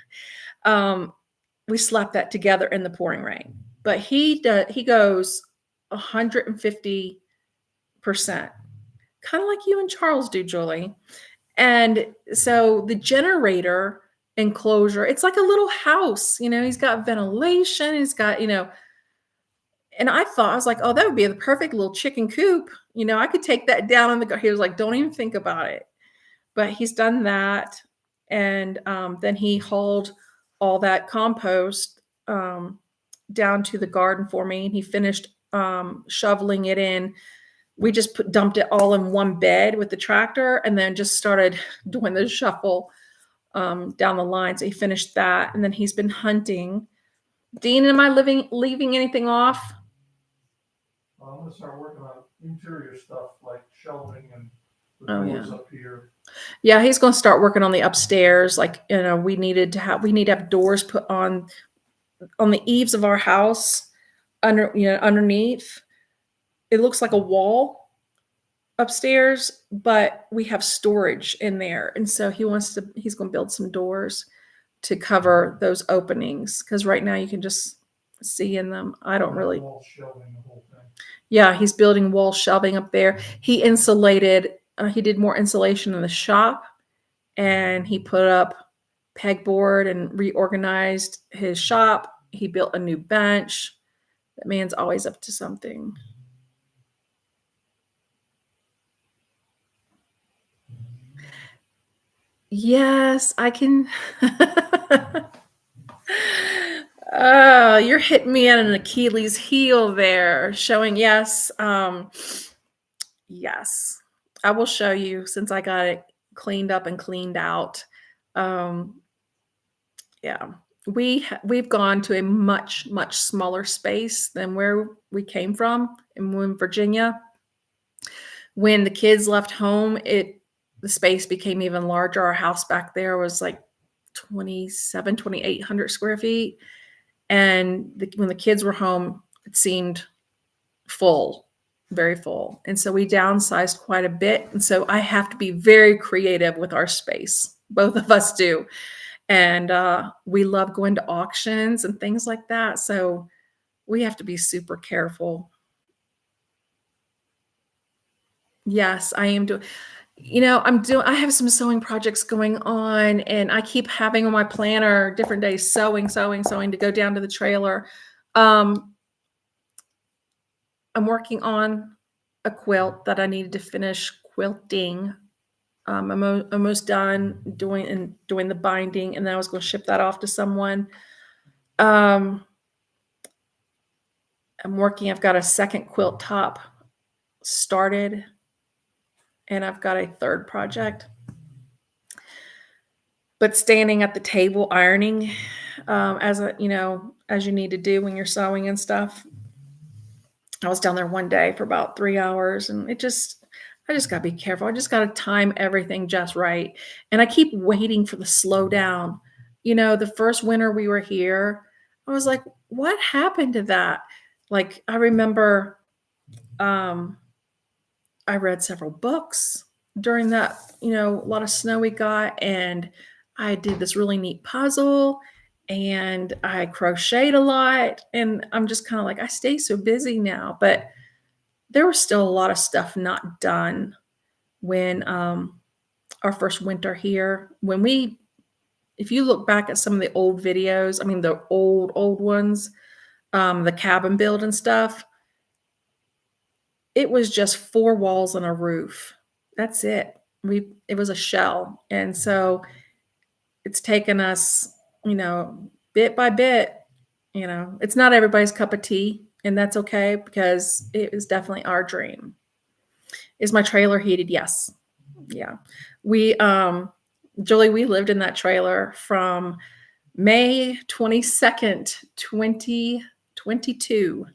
We slapped that together in the pouring rain. But he goes 150%, kind of like you and Charles do, Julie. And so the generator enclosure, it's like a little house, he's got ventilation, he's got, and I was like, oh, that would be the perfect little chicken coop. I could take that down on he was like, don't even think about it. But he's done that. And then he hauled all that compost down to the garden for me. And he finished shoveling it in. We just dumped it all in one bed with the tractor and then just started doing the shuffle down the line. So he finished that. And then he's been hunting. Dean, am I leaving anything off? I'm going to start working on interior stuff like shelving and the doors up here. Yeah, he's going to start working on the upstairs. Like, we need to have doors put on the eaves of our house underneath. It looks like a wall upstairs, but we have storage in there. And so he's going to build some doors to cover those openings. Cause right now you can just see in them. I don't really. Wall shelving the whole thing. Yeah. He's building wall shelving up there. He insulated, he did more insulation in the shop, and he put up pegboard and reorganized his shop. He built a new bench. That man's always up to something. Yes, I can. Oh, you're hitting me at an Achilles heel there, showing yes. Yes, I will show you since I got it cleaned up and cleaned out. Yeah, we've gone to a much smaller space than where we came from in Virginia. When the kids left home, the space became even larger. Our house back there was like 2,800 square feet. And when the kids were home, it seemed full, very full. And so we downsized quite a bit. And so I have to be very creative with our space. Both of us do. And we love going to auctions and things like that. So we have to be super careful. Yes, I am doing. I have some sewing projects going on, and I keep having on my planner different days sewing to go down to the trailer. I'm working on a quilt that I needed to finish quilting. I'm almost done doing the binding, and then I was going to ship that off to someone. I've got a second quilt top started, and I've got a third project. But standing at the table ironing, as a as you need to do when you're sewing and stuff. I was down there one day for about 3 hours, and I just gotta be careful. I just gotta time everything just right, and I keep waiting for the slow down. The first winter we were here, I was like, "What happened to that?" Like, I remember, um, I read several books during that, a lot of snow we got, and I did this really neat puzzle, and I crocheted a lot, and I'm just kinda like, "I stay so busy now," but there was still a lot of stuff not done when, our first winter here. If you look back at some of the old videos, I mean, the old ones, the cabin build and stuff, it was just 4 walls and a roof. That's it. It was a shell, and so it's taken us, bit by bit. It's not everybody's cup of tea, and that's okay because it was definitely our dream. Is my trailer heated? Yes. Yeah. We, Julie, we lived in that trailer from May 22nd, 2022,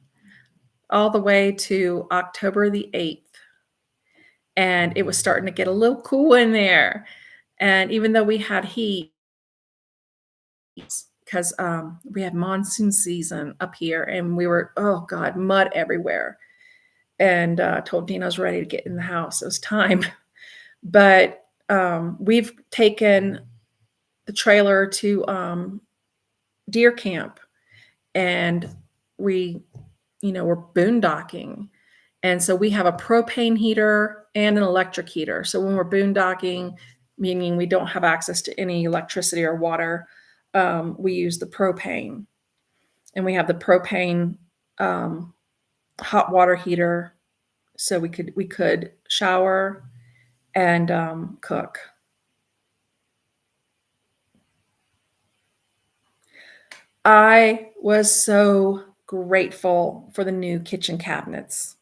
all the way to October 8th. And it was starting to get a little cool in there. And even though we had heat, because we had monsoon season up here, and we were, oh God, mud everywhere. And told Dina I was ready to get in the house. It was time. But we've taken the trailer to deer camp, and we're boondocking. And so we have a propane heater and an electric heater. So when we're boondocking, meaning we don't have access to any electricity or water, we use the propane. And we have the propane hot water heater, so we could shower and cook. I was so grateful for the new kitchen cabinets.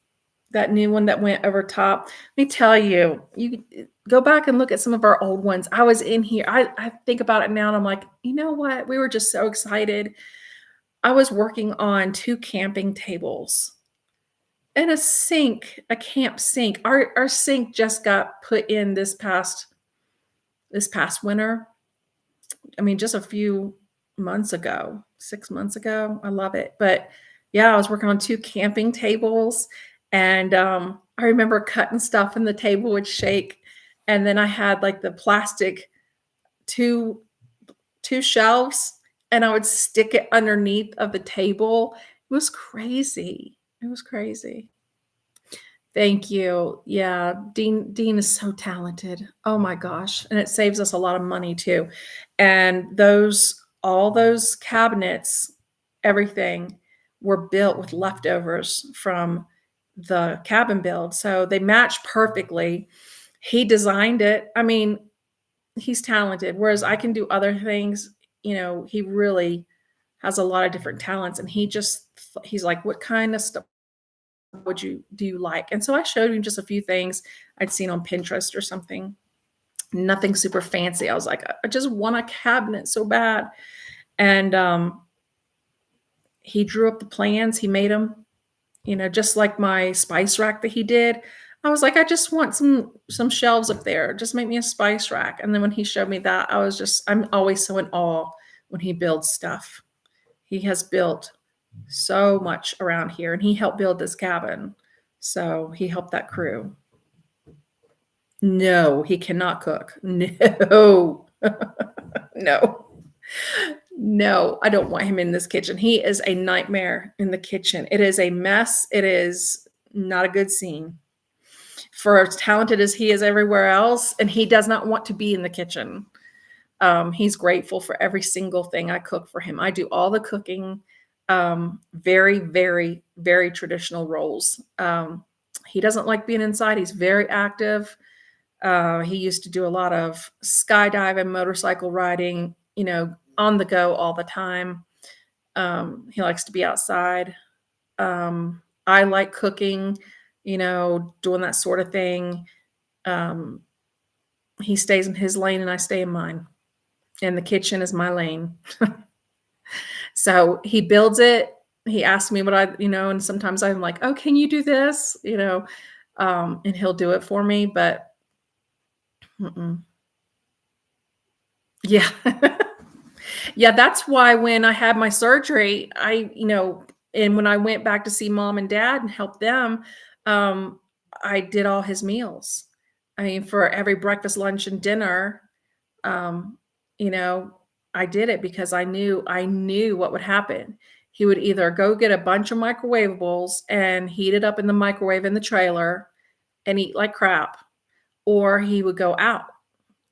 That new one that went over top. Let me tell you, you go back and look at some of our old ones. I was in here. I think about it now and I'm like, you know what? We were just so excited. I was working on 2 camping tables and a sink, a camp sink. Our sink just got put in this past winter. I mean, just a few months ago, 6 months ago. I love it. But yeah, I was working on 2 camping tables, and, I remember cutting stuff and the table would shake, and then I had, like, the plastic 2 2 shelves, and I would stick it underneath of the table. It was crazy. It was crazy. Thank you. Yeah, Dean is so talented. Oh my gosh, and it saves us a lot of money too. And those all those cabinets, everything were built with leftovers from the cabin build, so they match perfectly. He designed it. I mean, he's talented, whereas I can do other things. He really has a lot of different talents, and he's like, "What kind of stuff do you like?" And so I showed him just a few things I'd seen on Pinterest or something. Nothing super fancy. I was like, I just want a cabinet so bad. And he drew up the plans. He made them, just like my spice rack that he did. I was like, I just want some shelves up there. Just make me a spice rack. And then when he showed me that, I'm always so in awe when he builds stuff. He has built so much around here, and he helped build this cabin. So he helped that crew. No, he cannot cook. No. No. No, I don't want him in this kitchen. He is a nightmare in the kitchen. It is a mess. It is not a good scene. For as talented as he is everywhere else, and he does not want to be in the kitchen. He's grateful for every single thing I cook for him. I do all the cooking, very, very, very traditional roles. He doesn't like being inside. He's very active. He used to do a lot of skydiving, motorcycle riding, on the go all the time. He likes to be outside. I like cooking, doing that sort of thing. He stays in his lane and I stay in mine. and the kitchen is my lane. So he builds it. He asks me what and sometimes I'm like, oh, can you do this? And he'll do it for me, but mm-mm. Yeah. Yeah, that's why when I had my surgery, and when I went back to see mom and dad and help them, um, I did all his meals. I mean, for every breakfast, lunch, and dinner, um, you know, I did it because I knew what would happen. He would either go get a bunch of microwavables and heat it up in the microwave in the trailer and eat like crap, or he would go out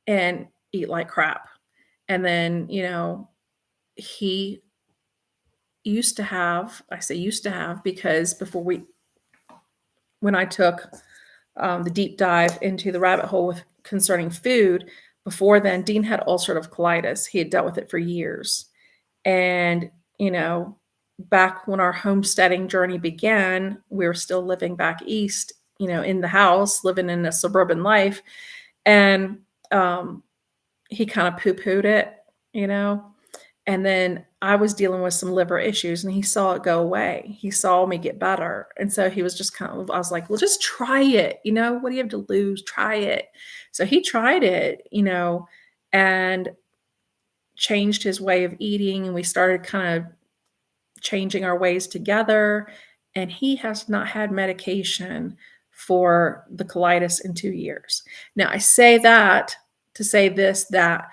and eat like crap. And then, he used to have, I say used to have, because when I took the deep dive into the rabbit hole with concerning food, before then, Dean had ulcerative colitis. He had dealt with it for years. And, back when our homesteading journey began, we were still living back east, in the house, living in a suburban life. And he kind of poo-pooed it, you know, and then I was dealing with some liver issues and he saw it go away. He saw me get better. And so he was just I was like, well, just try it. What do you have to lose? Try it. So he tried it, and changed his way of eating. And we started kind of changing our ways together. And he has not had medication for the colitis in 2 years. Now, I say that to say this, that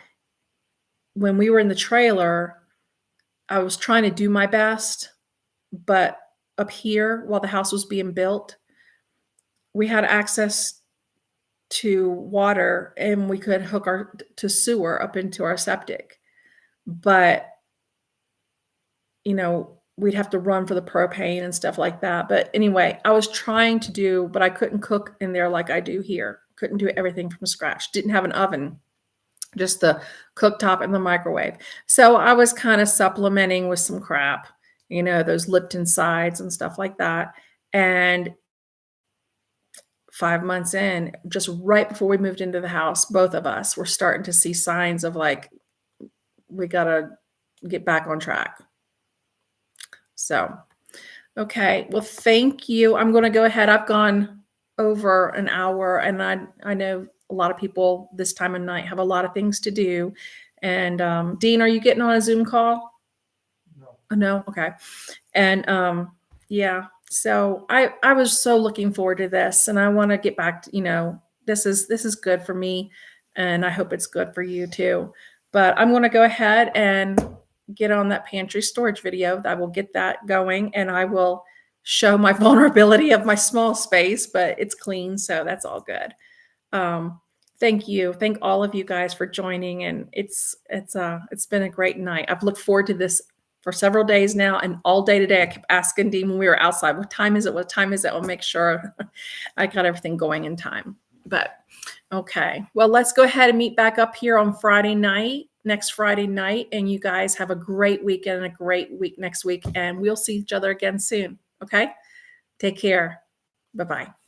when we were in the trailer, I was trying to do my best, but up here, while the house was being built, we had access to water and we could hook our to sewer up into our septic. But, we'd have to run for the propane and stuff like that. But anyway, I was trying to do, but I couldn't cook in there like I do here. Couldn't do everything from scratch. Didn't have an oven, just the cooktop and the microwave. So I was kind of supplementing with some crap, those Lipton sides and stuff like that. And 5 months in, just right before we moved into the house, both of us were starting to see signs of like, we got to get back on track. So, okay. Well, thank you. I'm going to go ahead. I've gone over an hour and I know a lot of people this time of night have a lot of things to do. And Dean, are you getting on a Zoom call? No. Oh, no? Okay. And yeah, so I was so looking forward to this and I want to get back to, this is good for me and I hope it's good for you too. But I'm going to go ahead and get on that pantry storage video. I will get that going and I will show my vulnerability of my small space, but it's clean, so that's all good. Thank you. Thank all of you guys for joining, and it's been a great night. I've looked forward to this for several days now, and all day today I kept asking Dean when we were outside, what time is it? What time is it? I'll make sure I got everything going in time. But okay, well, let's go ahead and meet back up here on next Friday night, and you guys have a great weekend and a great week next week, and we'll see each other again soon. Okay, take care. Bye-bye.